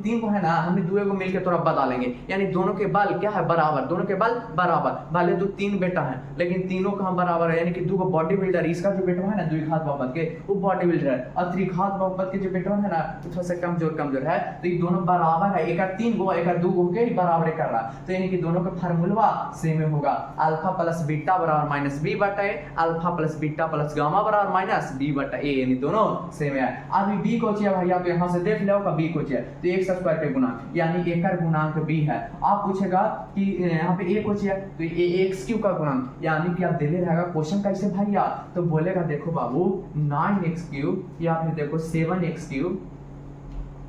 3 गो है ना, हमने 2 गो मिलकर थोड़ा बता लेंगे, यानी दोनों के बल क्या है बराबर, दोनों के बल बराबर, भले तो 3 बेटा है लेकिन तीनों का हम बराबर है, यानी कि 2 गो बॉडी बिल्डर, इसका जो बेटा है ना द्विघात बहुपद के वो बॉडी बिल्डर है, और त्रिघात बहुपद के जो बेटा है ना वो थोड़ा सा कमजोर है, तो ये दोनों बराबर है, एक 3 गो एक 2 गो के बराबर कर रहा, तो यानी कि दोनों का फार्मूला सेम होगा, अल्फा प्लस बीटा बराबर माइनस बी बटा a, alpha plus beta plus gamma बराबर माइनस बी बटा ए, यानी दोनों सेम है। अभी बी को चाहिए भैया, तो यहाँ से देख लो का बी को चाहिए, तो एक्स स्क्वायर के गुणांक यानी एकर गुणांक बी है। आप पूछेगा कि यहाँ पे ए को चाहिए, तो ये एक्स क्यूब का गुणांक, यानी कि आप दिले रहेगा क्वेश्चन कैसे भैया, तो बोलेगा देखो बाबू 9x क्यूब या फिर देखो 7x क्यूब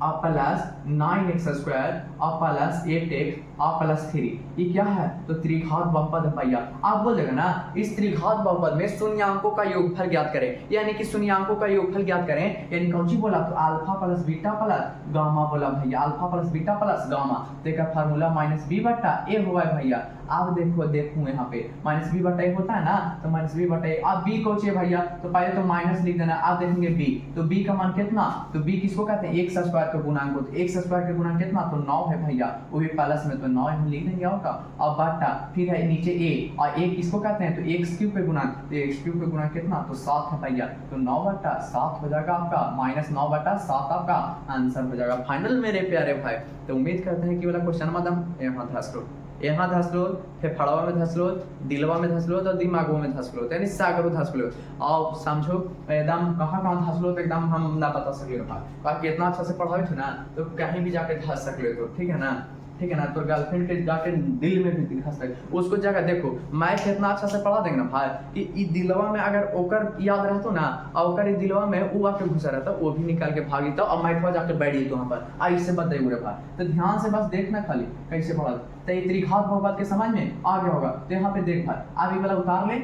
और प्लस 9x स्क्वायर और प्लस 8x और प्लस 3, ये क्या है, तो त्रिघात बहुपद है भैया। आप बोलेगा ना इस त्रिघात बहुपद में शून्याङ्कों का योगफल ज्ञात करें, यानी कि शून्याङ्कों का योगफल ज्ञात करें, यानी कौन सी बोला, तो alpha plus beta plus gamma बोला भैया, alpha plus beta plus gamma, तो इसका फार्मूला माइनस बी बटा ए हुआ है भैया। आप देखो यहाँ पे माइनस बी बटा ए होता है ना, तो माइनस बी बटा ए, अब बी को चाहिए भैया, तो पहले तो माइनस लिख देना। आप देखेंगे बी, तो बी का मान कितना, तो बी किसको कहते हैं, एक्स स्क्वायर का गुणांक, तो एक्स स्क्वायर का गुणांक कितना, तो 9 है भैया, वो भी प्लस में, तो 9 हम लिख देंगे होगा, और बटा फिर है नीचे ए, और ए किसको कहते हैं, तो एक्स क्यूब के गुणांक, तो एक्स क्यूब के गुणांक कितना, तो 7 है भैया, तो 9 बटा 7 हो जाएगा आपका, माइनस 9 बटा 7 आपका आंसर हो जाएगा फाइनल मेरे प्यारे भाई। तो उम्मीद करते हैं कि वाला क्वेश्चन मदम यहाँ धस लो, फेफड़वा में धस लो, दिलवा में धस लो, तो दिमागों में धस लो, यानी सागरो धस लो, और समझो एकदम कहाँ धस लो, तो एकदम हम ना बता सके बाकी इतना अच्छा से पढ़ावे थे ना, तो कहीं भी जाके धस सकले, तो ठीक है ना, तो गर्लफ्रेंड के जाके दिल में भी दिखा सकते उसको जगह देखो, मैथ इतना अच्छा से पढ़ा देंगे ना भाई कि ई दिलवा में अगर ओकर याद रहतो ना, और ओकर ई दिलवा में वो आके घुसा रहता, वो भी निकाल के भागी था, और मैथवा जाके बैठ गई वहां पर ऐसे बता रे भाई। तो ध्यान से बस देखना खाली कैसे पढ़ा, तो ये त्रिघात बहुपद के समझ में आ गया होगा। तो यहाँ पे देख भाई आप ये वाला उतार ले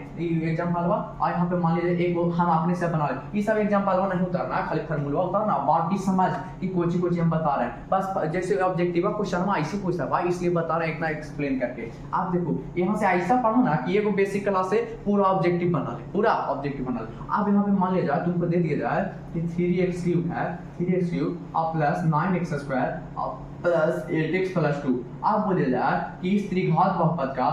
एग्जाम्पल, और यहाँ पे मान लीजिए एक हम अपने से बना ले, ये सब एग्जाम्पल नहीं उतारना, खाली फार्मूला उतारना, बाकी समझ कि कोची हम बता रहे हैं, बस जैसे ऑब्जेक्टिव क्वेश्चन में ऐसे पूछता भाई, इसलिए बता रहे हैं इतना एक्सप्लेन करके। आप देखो यहाँ से ऐसा पढ़ो ना कि एगो बेसिक क्लास से पूरा ऑब्जेक्टिव बना ले, आप यहाँ पे मान लिया जाए तुमको दे दिया जाए कि 3x क्यूब है, 3x क्यूब और प्लस 9x स्क्वायर और प्लस 8x प्लस 2। आप बोले जाए कि इस त्रिघात बहुपद का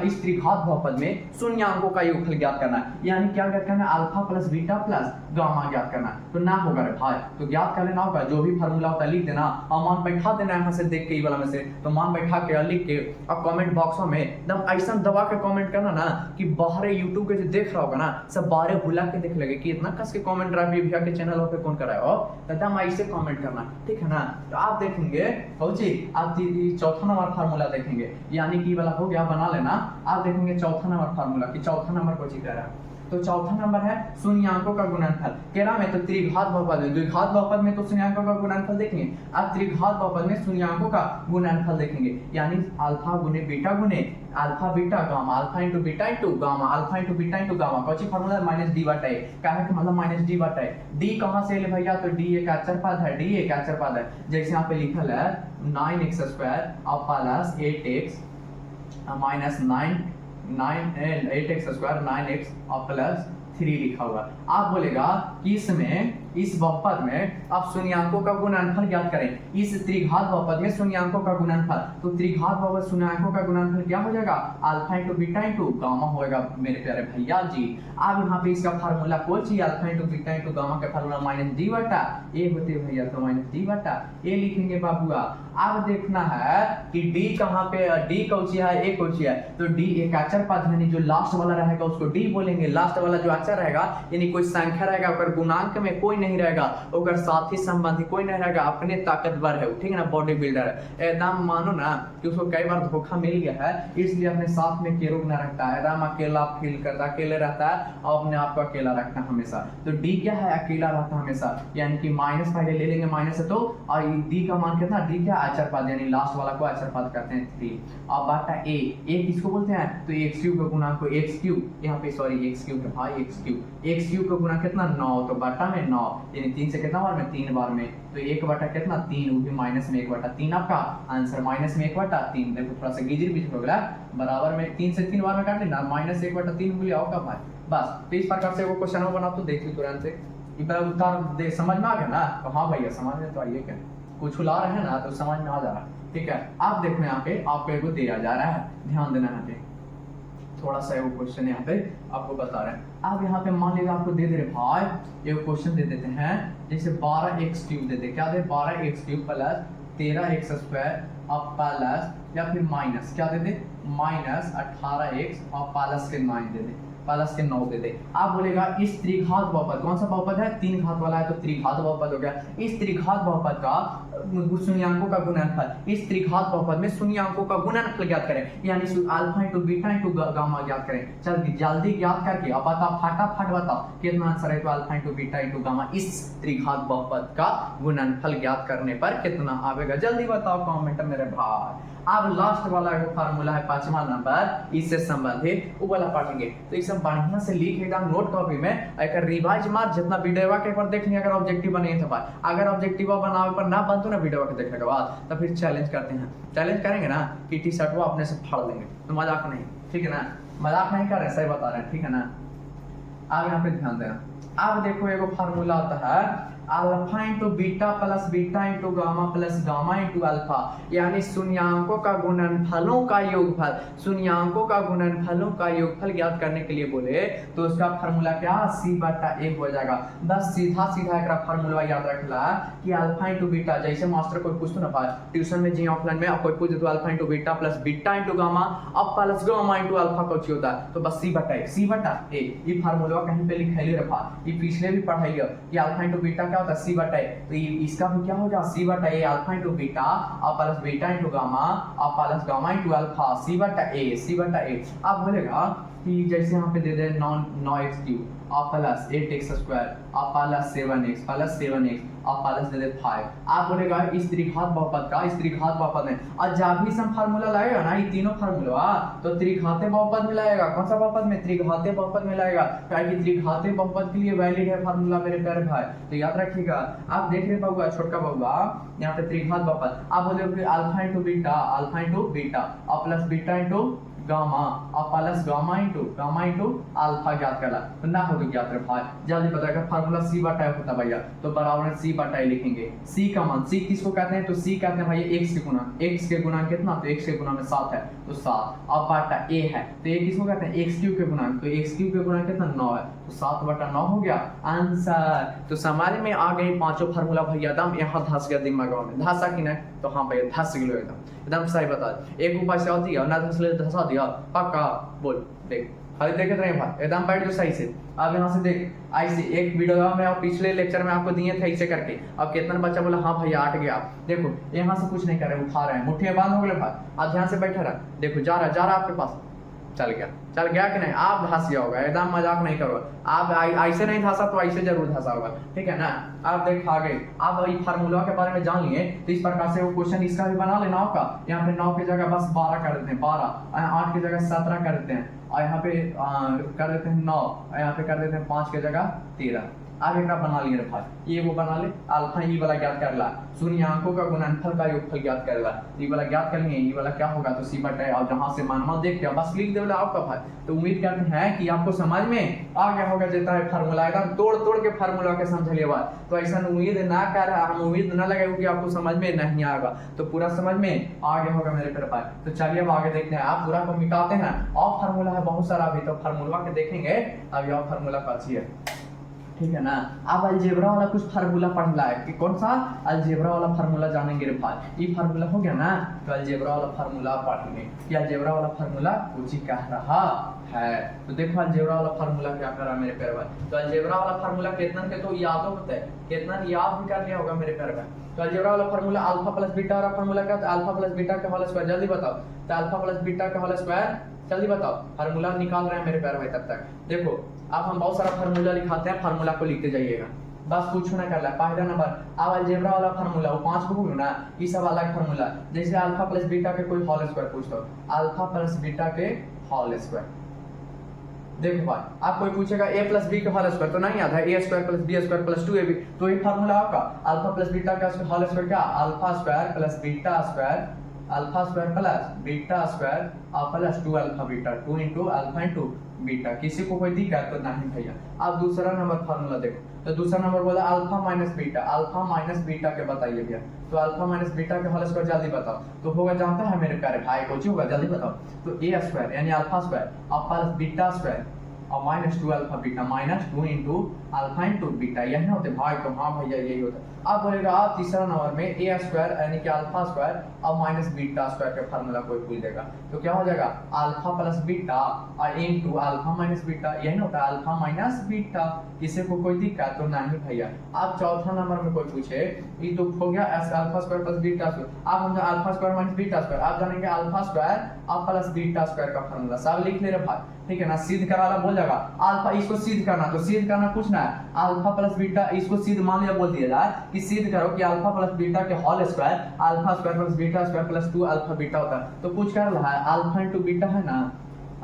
इस त्रिघात बहुपद में शून्याङ्कों का योगफल ज्ञात करना है, यानी क्या ज्ञात करना है, alpha plus beta plus gamma ज्ञात करना है। तो ना होगा रे भाई, तो ज्ञात कर लेना होगा, जो भी फार्मूला होता है लिख देना, और मान बैठा देना यहाँ से देख के ये वाला में से, तो मान बैठा के लिख के, और कमेंट बॉक्स में एकदम ऐसा दबा के कमेंट करना ना कि बाहर यूट्यूब के जो देख रहा होगा ना सब बारे भुला के देख लगे कि इतना कस के कमेंट रहा भैया के चैनल पे कौन कराया हो, एकदम ऐसे कमेंट करना, ठीक है ना। तो आप देखेंगे आप चौथा नंबर फार्मूला देखेंगे, यानी कि वाला हो गया बना लेना। आप देखेंगे चौथा नंबर फार्मूला कि चौथा नंबर को कह रहा है, तो चौथा नंबर है शून्यांकों का गुणनफल। केरा में तो त्रिघात बहुपद में, द्विघात बहुपद में तो शून्यांकों का गुणनफल देखेंगे, अब त्रिघात बहुपद में शून्यांकों का गुणनफल देखेंगे, यानी अल्फा गुने बीटा गुने alpha beta gamma, alpha into beta into gamma, alpha into beta into gamma. कौन सी फार्मूला माइनस डी बटा ए, क्या है कि मतलब माइनस डी बटा ए। डी कहां से ले भैया, तो डी एक अचर पद है, डी एक अचर पद है, जैसे यहाँ पे लिखल है 9x स्क्वायर और plus 8x minus 8x square 9x और प्लस 3 लिखा हुआ। आप बोलेगा कि इसमें इस बहुपद में अब शून्यांकों का गुणनफल ज्ञात करें। इस त्रिघात बहुपद में शून्यांकों का गुणनफल, तो त्रिघात बहुपद शून्यांकों का गुणनफल क्या हो जाएगा, alpha into beta into gamma होएगा मेरे प्यारे भैया जी। अब यहाँ पे इसका फार्मूला कौन सी, alpha into beta into gamma का फार्मूला माइनस डी बटा ए होते भैया, तो माइनस डी बटा ए लिखेंगे बाबूआ। अब देखना है कि डी कहाँ पे, डी कौन सी है, ए कौन सी है, तो डी एक अचर पद यानी जो लास्ट वाला रहेगा उसको डी बोलेंगे। लास्ट वाला जो अचर रहेगा यानी कोई संख्या रहेगा, अगर गुणांक में कोई नहीं रहेगा, अगर साथी संबंधी कोई नहीं रहेगा, अपने ताकतवर है, ठीक है ना, बॉडी बिल्डर है, एकदम मानो ना कि उसको कई बार धोखा मिल गया है, इसलिए अपने साथ में केरोग ना रखता है, एकदम अकेला फील करता है, अकेले रहता है और अपने आप को अकेला रखता है हमेशा। तो डी क्या है, अकेला रहता है हमेशा, यानी कि माइनस पहले ले लेंगे, माइनस है तो, और डी का मान कितना, डी क्या अचर पद यानी लास्ट वाला को अचर पद कहते हैं 3। अब बाटा ए, ए किसको बोलते हैं, तो एक्स क्यूब का गुणांक को एक्स क्यूब, यहाँ पे सॉरी एक्स क्यूब है भाई, एक्स क्यूब का गुणा कितना 9, तो बटा में 9 यानी 3 से कितना बार में, 3 बार में, तो 1 बटा कितना 3, वो भी माइनस में 1 बटा 3 आपका आंसर, माइनस में 1 बटा 3। देखो थोड़ा सा गिजिर बीच हो गया, बराबर में 3 से 3 बार में काट लेना, माइनस 1 बटा 3 बोलिए होगा भाई, बस। तो इस प्रकार से वो क्वेश्चन बना तो देख ली तुरंत से, उत्तर दे समझ में आ गया ना, तो हाँ भैया समझ में तो आइए, क्या कुछ ला रहे हैं ना तो समझ में आ जा रहा है, ठीक है। आप देखो यहाँ पे आपको एक दिया जा रहा है, ध्यान देना यहाँ पे, थोड़ा सा वो क्वेश्चन यहाँ पे आपको बता रहे हैं। अब यहाँ पे मान लीजिए आपको दे दे रहे भाई एक क्वेश्चन दे देते हैं, जैसे 12x क्यूब दे दे, क्या दे 12x cube plus 13x square और प्लस या फिर माइनस क्या दे दे, माइनस 18x और प्लस के 9 दे दे, प्लस के 9 दे दे। आप बोलेगा इस त्रिघात बहुपद, कौन सा बहुपद है, 3 घात वाला है तो त्रिघात बहुपद हो गया। इस त्रिघात बहुपद का शून्यांकों का गुणनफल, इस त्रिघात बहुपद में शून्यांकों का गुणनफल ज्ञात करें, यानी alpha into beta into gamma ज्ञात करें। चल जल्दी ज्ञात करके अब बताओ, फटाफट बताओ कितना आंसर है, तो alpha into beta into gamma इस त्रिघात बहुपद का गुणनफल ज्ञात करने पर कितना आवेगा, जल्दी बताओ कमेंट मेरे भाई। अब लास्ट वाला जो फार्मूला है 5वां नंबर, इससे संबंधित वो वाला पढ़ेंगे, तो इसे बढ़िया से लिख एकदम नोट कॉपी में एक रिवाइज मार, जितना वीडियो के ऊपर देख लिया, अगर ऑब्जेक्टिव बने थे भाई, अगर ऑब्जेक्टिव बनावे पर ना बनतो ना वीडियो के देखने के बाद, तो फिर चैलेंज करते हैं, चैलेंज करेंगे ना कि टी शर्ट वो अपने से फाड़ देंगे, तो मजाक नहीं, ठीक है ना, मजाक नहीं कर रहे, सही बता रहे हैं, ठीक है ना। अब यहाँ पे ध्यान देना, अब देखो एगो फार्मूला आता है alpha into beta plus beta into gamma plus gamma into alpha, यानी शून्यांकों का गुणनफलों का योगफल, शून्यांकों का गुणनफलों का योगफल ज्ञात करने के लिए बोले तो उसका फार्मूला क्या c बटा a हो जाएगा। बस सीधा सीधा एक फार्मूला याद रखला कि अल्फा इंटू बीटा, जैसे मास्टर कोई पूछतो ना भाई ट्यूशन में जी ऑफलाइन में, कोई पूछ तो alpha into beta plus beta into gamma अब प्लस गामा इंटू अल्फा कुछ होता है, तो बस c बटा a ये फार्मूला कहीं पे लिखाइए रखा, ये पिछले भी पढ़ाइए कि अल्फा इंटू बीटा होता है c बटा a, तो इसका भी क्या होगा c बटा a अल्फा इंटू बीटा और प्लस बीटा इंटू गामा और plus gamma into alpha c बटा a। अब बोलेगा कि जैसे यहाँ पे दे दे 9x क्यूब और प्लस 8x स्क्वायर और प्लस 7x और प्लस दे दे 5। आप बोलेगा इस त्रिघात बहुपद का, इस त्रिघात बहुपद में, और जब भी सम फार्मूला लाएगा ना ये तीनों फार्मूला तो त्रिघाते बहुपद में लाएगा, कौन सा बहुपद में, त्रिघाते बहुपद में लाएगा, क्योंकि त्रिघाते बहुपद के लिए वैलिड है फार्मूला मेरे प्यारे भाई, तो याद रखिएगा। आप देख रहे बाबूआ, छोटका बाबूआ यहाँ पे त्रिघात बहुपद, आप बोलोगे अल्फा इंटू बीटा और प्लस बीटा इंटू गामा और प्लस गामा इंटू अल्फा ज्ञात करला, तो ना होगा ज्ञात रे भाई, जल्दी पता कर फार्मूला c बटा a होता भैया, तो बराबर c बटा a लिखेंगे। c का मान, c किसको कहते हैं, तो c कहते हैं भैया x के गुना, x के गुना कितना, तो x के गुना में 7 है तो 7, अब बटा a है तो a किसको कहते हैं x क्यूब के गुना, तो x क्यूब के गुना कितना 9 है, तो 7 बटा 9 हो गया आंसर। तो समझ में आ गई पांचों फार्मूला भैया, एकदम यहाँ धस गया दिमाग में, धसा कि नहीं, तो हाँ भैया धस गया एकदम सही बता, एक ऊपर से दिया ना धस ले धसा दिया पक्का, बोल देख खाली देखते रहे भाई, एकदम बैठ जो सही से। अब यहाँ से देख ऐसे एक वीडियो में और पिछले लेक्चर में आपको दिए थे ऐसे करके, अब कितना बच्चा बोला हाँ भैया 8 गया, देखो यहाँ से कुछ नहीं कर रहे, उठा रहे हैं, मुट्ठी बंद हो गए भाई, अब ध्यान से बैठा रहा, देखो जा रहा आपके पास, चल गया कि नहीं। आप धस गया होगा, एकदम मजाक नहीं करो। आप ऐसे नहीं धसा तो ऐसे जरूर धसा होगा, ठीक है ना। आप देख आ गए, आप वही फार्मूला के बारे में जान लिए, तो इस प्रकार से वो क्वेश्चन इसका भी बना लेना आपका। यहाँ पे 9 की जगह बस 12 कर देते हैं, 12, 8 की जगह 17 कर देते हैं, और यहाँ पे कर देते हैं 9, और यहाँ पे कर देते हैं 5 की जगह 13। आगे का बना लिए भाई, ये वो बना ले, अल्फा ई वाला ज्ञात कर ला, शून्य अंकों का गुणनफल का योगफल ज्ञात कर ला, ये वाला ज्ञात कर लिए, ये वाला क्या होगा तो सी बटा, और जहां से मानवा देख के बस लिख देला आपका भाई। तो उम्मीद करते हैं कि आपको समझ में आ गया होगा, जितना है फार्मूला एकदम तोड़ के फार्मूला के समझलिए बात। तो ऐसा उम्मीद ना कर, हम उम्मीद ना लगाए कि आपको समझ में नहीं आएगा, तो पूरा समझ में आ गया होगा मेरे प्यारे भाई। तो चलिए अब आगे देखते हैं, आप पूरा को मिटाते हैं। और फार्मूला है बहुत सारा, अभी तो फार्मूला के देखेंगे, अब यह फार्मूला का अच्छी है, ठीक है ना। अब अलजेब्रा वाला कुछ फार्मूला पढ़ना है, कि कौन सा अलजेब्रा वाला फार्मूला जानेंगे रे भाई। ये फार्मूला हो गया ना, तो अलजेब्रा वाला फार्मूला पढ़ेंगे कि अलजेब्रा वाला फार्मूला कुछ ही कह रहा है। तो देखो अलजेब्रा वाला फार्मूला क्या कर रहा है मेरे प्यारे भाई। तो अलजेब्रा वाला फार्मूला कितना के तो याद होता है, कितना याद भी कर लिया होगा मेरे प्यारे भाई। तो अलजेब्रा वाला फार्मूला अल्फा प्लस बीटा वाला फार्मूला क्या था, अल्फा प्लस बीटा का होल स्क्वायर, जल्दी बताओ। तो अल्फा प्लस बीटा का होल स्क्वायर, जल्दी बताओ, फार्मूला निकाल रहे हैं मेरे प्यारे भाई। तब तक देखो, अब हम बहुत सारा फार्मूला लिखाते हैं, फार्मूला को लिखते जाइएगा, बस कुछ ना करना। पहला नंबर, अब अलजेब्रा वाला फार्मूला वो 5 को ना, ये सब अलग फार्मूला, जैसे अल्फा प्लस बीटा के कोई होल स्क्वायर पूछ दो, अल्फा प्लस बीटा के होल स्क्वायर। देखो भाई, आप कोई पूछेगा a प्लस बी का होल स्क्वायर, तो नहीं आता है a square plus b square plus 2ab, तो ये फार्मूला आपका अल्फा प्लस बीटा का होल स्क्वायर क्या, alpha square plus beta square, alpha square plus beta square और plus 2 alpha beta, 2 into alpha into beta. किसी को कोई दिक्कत तो नहीं भैया। अब दूसरा नंबर फार्मूला देखो, तो दूसरा नंबर बोला alpha minus beta, alpha minus beta के बताइए भैया। तो अल्फा माइनस बीटा के होल स्क्वायर जल्दी बताओ, तो होगा जानता है मेरे प्यारे भाई, कुछ होगा जल्दी बताओ। तो a स्क्वायर यानी अल्फा स्क्वायर और प्लस बीटा स्क्वायर और minus 2 alpha beta, minus 2 into alpha into beta, यही होते भाई। तो हाँ भैया यही होता है। अब बोलेगा आप तीसरा नंबर में a स्क्वायर यानी कि अल्फा स्क्वायर और माइनस बीटा स्क्वायर के फार्मूला कोई भूल देगा, तो क्या हो जाएगा अल्फा प्लस बीटा और इंटू अल्फा माइनस बीटा, यही होता है अल्फा माइनस बीटा। किसी को कोई दिक्कत तो नहीं भैया। अब चौथा नंबर में कोई पूछे, ये तो हो गया alpha square plus beta square. अब हम alpha square minus beta square, आप जानेंगे अल्फा स्क्वायर और प्लस बीटा स्क्वायर का फार्मूला, सब लिख ले रहे भाई, ठीक है ना। सिद्ध कराना बोल जाएगा, अल्फा इसको सिद्ध करना, तो सिद्ध करना कुछ ना है, अल्फा प्लस बीटा इसको सिद्ध मान लिया, बोल दिया जाए कि सिद्ध करो कि अल्फा प्लस बीटा के whole square, alpha square plus beta square plus 2 alpha beta होता है। तो कुछ कर रहा है अल्फा इंटू बीटा है ना,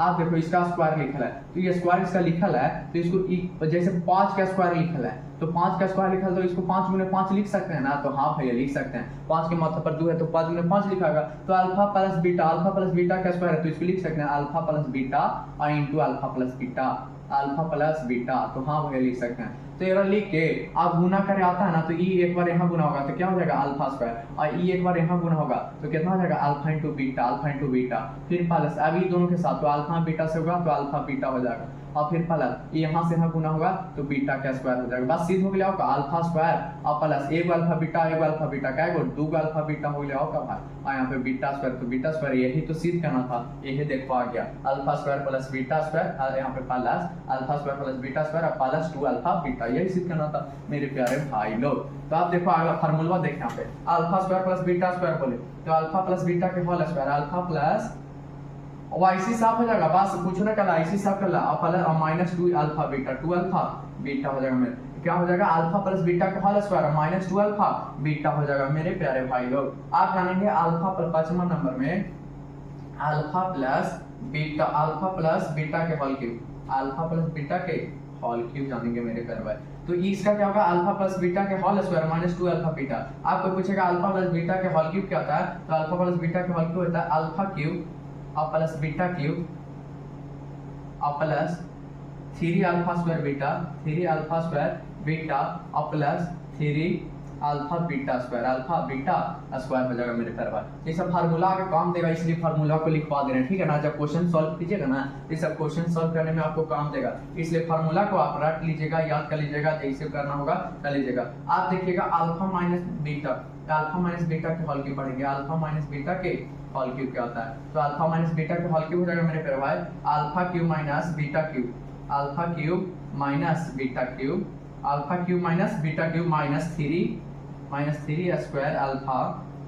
आप देखो इसका स्क्वायर लिखल है, तो ये स्क्वायर इसका लिखल है, तो इसको जैसे 5 का स्क्वायर लिखल है, तो 5 का स्क्वायर लिखल, तो इसको 5 गुने 5 लिख सकते हैं ना। तो हाँ भैया लिख सकते हैं, 5 के मात्रा पर 2 है तो 5 गुने 5 लिखागा। तो alpha plus beta, alpha plus beta का स्क्वायर है, तो इसको लिख सकते हैं अल्फा प्लस बीटा और into alpha plus beta, alpha plus beta. तो हाँ भैया लिख सकते हैं। तो ये लिख के आप गुना करे आता है ना, तो ई एक बार यहाँ गुना होगा तो क्या हो जाएगा अल्फा स्क्वायर, और ई एक बार यहाँ गुना होगा तो कितना हो जाएगा alpha into beta, alpha into beta, फिर प्लस, अब ये दोनों के साथ तो अल्फा बीटा से होगा तो अल्फा बीटा हो जाएगा, और फिर प्लस यहाँ से यहाँ गुना होगा तो बीटा का स्क्वायर हो जाएगा। बस सीध हो गया होगा अल्फा स्क्वायर और प्लस एक अल्फा बीटा, एक अल्फा बीटा का है, 2 अल्फा बीटा हो गया होगा भाई, और यहाँ पे बीटा स्क्वायर, तो बीटा स्क्वायर यही तो सिद्ध करना था, यही देखो आ गया alpha square plus beta square, यहाँ पे plus alpha square plus beta square और प्लस 2 अल्फा बीटा, यही सिद्ध करना था मेरे प्यारे भाई लोग। तो आप देखो अगला फार्मूला देखें यहाँ पे, alpha square plus beta square बोले तो अल्फा प्लस बीटा के होल स्क्वायर, अल्फा प्लस ऐसी साफ हो जाएगा, बस कुछ ना करना, ऐसी साफ करना, और minus 2 alpha beta, 2 alpha beta हो जाएगा मेरे, क्या हो जाएगा अल्फा प्लस बीटा का whole square minus 2 alpha beta हो जाएगा मेरे प्यारे भाई लोग। आप जानेंगे अल्फा पर 5वां नंबर में अल्फा प्लस बीटा के whole cube, alpha plus beta के होल क्यूब जानेंगे मेरे प्यारे भाई। तो इसका क्या होगा अल्फा प्लस बीटा के whole square minus 2 alpha beta. आपको पूछेगा अल्फा प्लस बीटा के होल क्यूब क्या होता है, तो अल्फा प्लस बीटा के होल क्यूब होता है अल्फा क्यूब और प्लस बीटा क्यूब और plus 3 alpha square beta, 3 alpha square beta और plus 3 alpha beta square, alpha beta square हो जाएगा मेरे प्यारे भाई। ये सब फार्मूला आगे काम देगा, इसलिए फार्मूला को लिखवा दे रहे हैं, ठीक है ना। जब क्वेश्चन सॉल्व कीजिएगा ना, ये सब क्वेश्चन सॉल्व करने में आपको काम देगा, इसलिए फार्मूला को आप रट लीजिएगा, याद कर लीजिएगा, जैसे करना होगा कर लीजिएगा। आप देखिएगा alpha minus beta, alpha minus beta के होल क्यूब पढ़ेंगे, अल्फा माइनस बीटा के होल क्यूब क्या होता है, तो अल्फा माइनस बीटा के होल क्यूब हो जाएगा मेरे प्यारे भाई alpha cube minus beta cube, alpha cube minus beta cube, alpha cube minus beta cube minus 3 square alpha,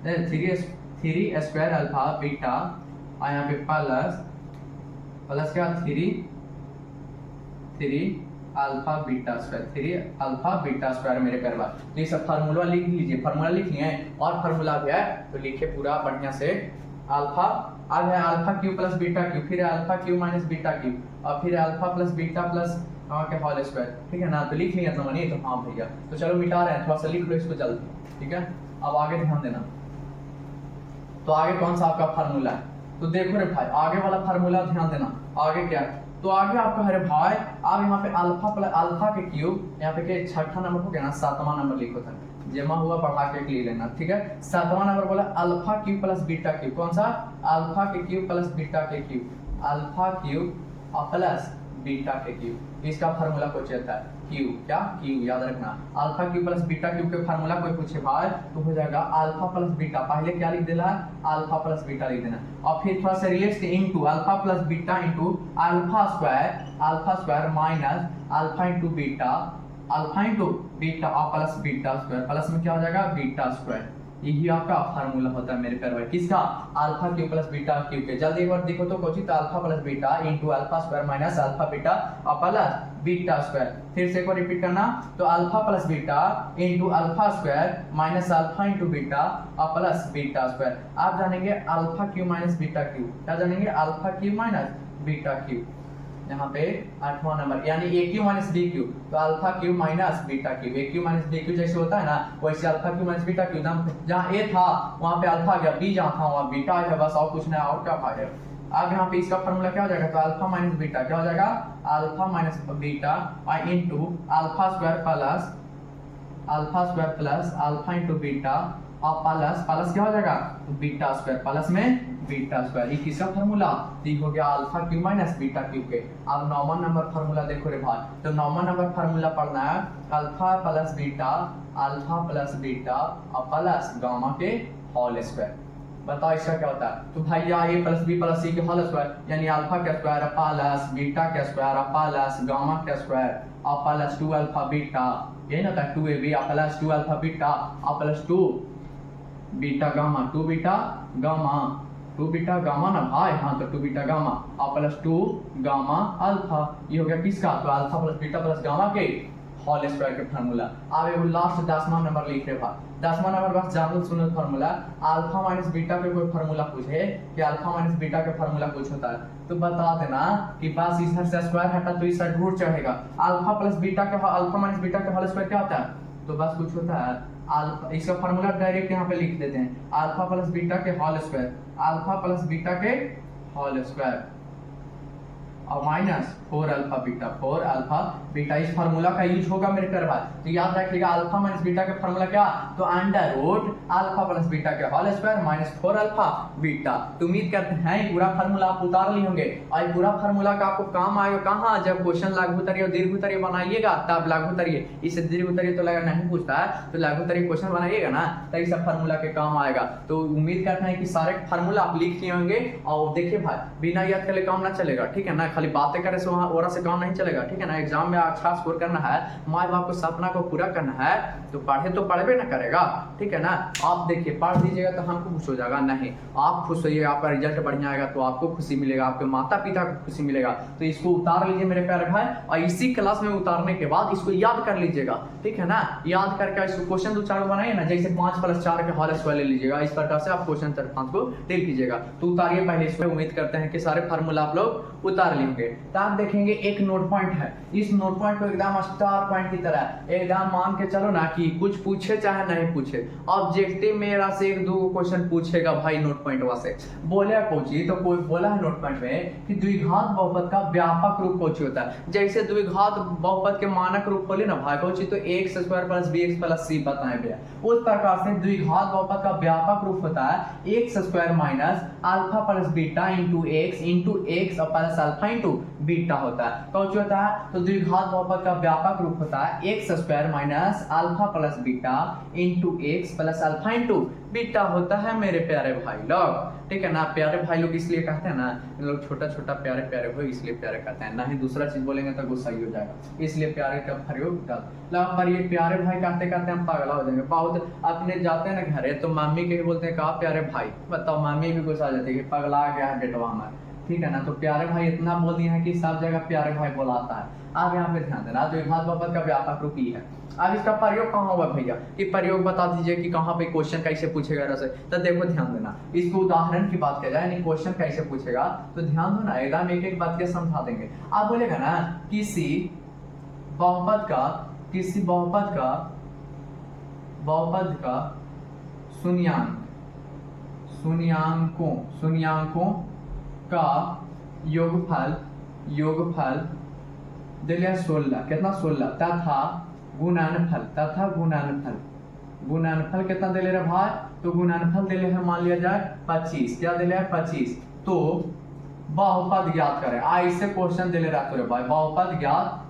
3 square alpha beta, और यहाँ पे प्लस प्लस क्या 3 alpha beta square, 3 alpha beta square मेरे प्यारे भाई। तो ये सब फार्मूला लिख लीजिए, फार्मूला लिख लिए और फार्मूला भी है तो लिखिए पूरा बढ़िया से। अल्फा आ गया alpha cube plus beta cube, फिर alpha cube minus beta cube, और फिर अल्फा प्लस बीटा प्लस के होल स्क्वायर, ठीक है ना। तो लिख लिया तो मानिए, तो हाँ भैया, तो चलो मिटा रहे हैं, थोड़ा सा लिख लो इसको जल्दी, ठीक है। अब आगे ध्यान देना, तो आगे कौन सा आपका फार्मूला है, तो देखो रे भाई आगे वाला फार्मूला ध्यान देना। आगे क्या है, तो आगे आपका है रे भाई, अब यहाँ पे अल्फा प्लस अल्फा के क्यूब, यहाँ पे के छठा नंबर हो गया ना, सातवां नंबर लिखो था, जमा हुआ बढ़ा के ले लेना, ठीक है। सातवां नंबर बोला alpha cube plus beta cube, कौन सा, अल्फा के क्यूब प्लस बीटा के क्यूब, अल्फा क्यूब और प्लस बीटा के क्यूब, इसका फार्मूला को चलता है क्यू, क्या क्यू, याद रखना। Alpha cube plus beta Q के फार्मूला कोई पूछे भाई तो हो जाएगा अल्फा प्लस बीटा, पहले क्या लिख देना, अल्फा प्लस बीटा लिख देना, और फिर थोड़ा सा relate into alpha plus beta into alpha square minus alpha into beta, alpha into beta और प्लस बीटा स्क्वायर, प्लस में क्या हो जाएगा बीटा स्क्वायर। यही आपका फार्मूला होता है मेरे प्यारे भाई, किसका, alpha cube plus beta Q के। जल्दी एक बार देखो तो कोची, तो alpha plus beta into alpha square minus alpha beta और प्लस बीटा स्क्वायर। फिर से एक बार रिपीट करना, तो alpha plus beta into alpha square minus alpha into beta और प्लस बीटा स्क्वायर। आप जानेंगे alpha cube minus beta Q, क्या जानेंगे, alpha cube minus beta Q. यहाँ पे 8वां नंबर यानी ए क्यू माइनस बी क्यू, तो alpha cube minus beta cube, a cube minus b cube जैसे होता है ना, वैसे alpha cube minus beta cube, जहाँ ए था वहाँ पे अल्फा आ गया, बी जहाँ था वहाँ बीटा आ गया, बस और कुछ नहीं, और क्या फायदा। अब यहाँ पे इसका फॉर्मूला क्या हो जाएगा, तो अल्फा माइनस बीटा क्या हो जाएगा, अल्फा माइनस बीटा और into alpha square plus alpha into beta और प्लस क्या हो जाएगा, तो बीटा स्क्वायर, प्लस में बीटा स्क्वायर। ये किसका फार्मूला, ठीक हो गया alpha cube minus beta Q के। अब 9वां नंबर फार्मूला देखो रे भाई, तो 9वां नंबर फार्मूला पढ़ना है अल्फा प्लस बीटा और प्लस गामा के होल स्क्वायर। बताओ इसका क्या होता है, तो भैया ए प्लस बी प्लस सी के होल स्क्वायर, यानी अल्फा का स्क्वायर प्लस बीटा का स्क्वायर प्लस गामा का स्क्वायर और प्लस 2 अल्फा बीटा, ये ना था 2ab प्लस 2 अल्फा बीटा और plus 2 beta gamma, 2 beta gamma ना भाई, हाँ तो 2 बीटा गामा और प्लस 2 गामा अल्फा, ये हो गया किसका, तो alpha plus beta plus gamma के होल स्क्वायर के फार्मूला। अब एगो लास्ट 10वां नंबर लिख रहे भाई, 10वां नंबर बस जानल सुनल फार्मूला, अल्फा माइनस बीटा के कोई फार्मूला पूछे कि अल्फा माइनस बीटा के फार्मूला कुछ होता है तो बता देना कि बस इधर से स्क्वायर हटा तो इस साइड रूट चढ़ेगा, अल्फा प्लस बीटा के अल्फा माइनस बीटा के होल स्क्वायर क्या होता है, तो बस कुछ होता है अल्फा, इसका फार्मूला डायरेक्ट यहाँ पे लिख देते हैं, अल्फा प्लस बीटा के whole square, alpha plus beta के होल स्क्वायर और माइनस 4 अल्फा बीटा, इस फार्मूला का यूज होगा मेरे प्यारे भाई। तो याद रखिएगा अल्फा माइनस बीटा का फार्मूला क्या, तो under root alpha plus beta के whole square minus 4 alpha beta. तो उम्मीद करते हैं पूरा फार्मूला आप उतार लिए होंगे, और पूरा फार्मूला का आपको काम आएगा कहाँ, जब क्वेश्चन लघु उत्तरीय और दीर्घ उत्तरीय बनाइएगा तब लघु उत्तरीय, इससे दीर्घ उत्तरीय तो लगा नहीं पूछता है, तो लघु उत्तरीय क्वेश्चन बनाइएगा ना तो ये सब फार्मूला के काम आएगा। तो उम्मीद करते हैं कि सारे फार्मूला आप लिख लिए होंगे। और देखिए भाई बिना याद करे काम ना चलेगा, ठीक है ना, खाली बातें करे से वहाँ और से काम नहीं चलेगा, ठीक है ना। एग्जाम में अच्छा स्कोर करना है, माँ बाप को सपना को पूरा करना है तो पढ़े तो पढ़बे ना करेगा, ठीक है ना। आप देखिए पढ़ दीजिएगा तो हमको खुश हो जाएगा, नहीं आप खुश होइएगा, आपका रिजल्ट बढ़िया आएगा तो आपको खुशी मिलेगा, आपके माता पिता को खुशी मिलेगा। तो इसको उतार लीजिए मेरे प्यारे भाई, और इसी क्लास में उतारने के बाद इसको याद कर लीजिएगा, ठीक है ना। याद करके इसको क्वेश्चन 2-4 बनाइए ना, जैसे 5 + 4 के होल स्क्वायर ले लीजिएगा, इस प्रकार से आप क्वेश्चन 4-5 को लिख लीजिएगा। तो उतारिए पहले इसमें, उम्मीद करते हैं कि सारे फार्मूला आप लोग उतार लेंगे। तो आप देखेंगे एक नोट पॉइंट है, इस नोट पॉइंट को एकदम स्टार पॉइंट की तरह एकदम मान के चलो ना कि कुछ पूछे चाहे नहीं पूछे, ऑब्जेक्टिव मेरा से 1-2 क्वेश्चन पूछेगा भाई नोट पॉइंट से। बोले कोची तो कोई बोला है नोट पॉइंट में कि द्विघात बहुपद का व्यापक रूप कोची होता है, जैसे द्विघात बहुपद के मानक रूप बोले ना भाई कोची तो x² + bx + c बताए भैया, उस प्रकार से द्विघात बहुपद का व्यापक रूप होता है x² - अल्फा + बीटा x और प्लस अल्फा * बीटा होता है। कौन होता है, तो द्विघात बहुपद का व्यापक रूप होता है x² - alpha + beta x + alpha * beta होता है मेरे प्यारे भाई लोग, ठीक है ना। प्यारे भाई लोग इसलिए कहते हैं ना, इन लोग छोटा छोटा प्यारे प्यारे हो इसलिए प्यारे कहते हैं, ना ही दूसरा चीज बोलेंगे तो गुस्सा ही हो जाएगा, इसलिए प्यारे का प्रयोग डाल। पर ये प्यारे भाई कहते कहते हम पागला हो जाएंगे। बहुत अपने जाते हैं ना घरे तो मम्मी के बोलते हैं कहा प्यारे भाई, बताओ मम्मी भी गुस्सा आ जाती है कि पगला गया है बेटवा हमारा, ठीक है ना। तो प्यारे भाई इतना बोल दिए हैं कि सब जगह प्यारे भाई बोलाता है। अब यहाँ पे ध्यान देना, तो विभाज्य बहुपद का व्यापक रूप ही है। अब इसका प्रयोग कहाँ होगा भैया, कि प्रयोग बता दीजिए कि कहाँ पे क्वेश्चन कैसे पूछेगा ऐसे। तो देखो ध्यान देना, इसको उदाहरण की बात किया जाए यानी क्वेश्चन कैसे पूछेगा, तो ध्यान दो ना, एकदम एक एक बात के समझा देंगे। आप बोलेगा ना किसी बहुपद का शून्यांकों का योगफल दे लिया 16, कितना 16, तथा गुणनफल कितना दे ले रहा भाई, तो गुणनफल दे ले है मान लिया जाए 25, क्या दे ले है 25। तो बहुपद ज्ञात करें, ऐसे क्वेश्चन दे ले रहा है भाई, बहुपद ज्ञात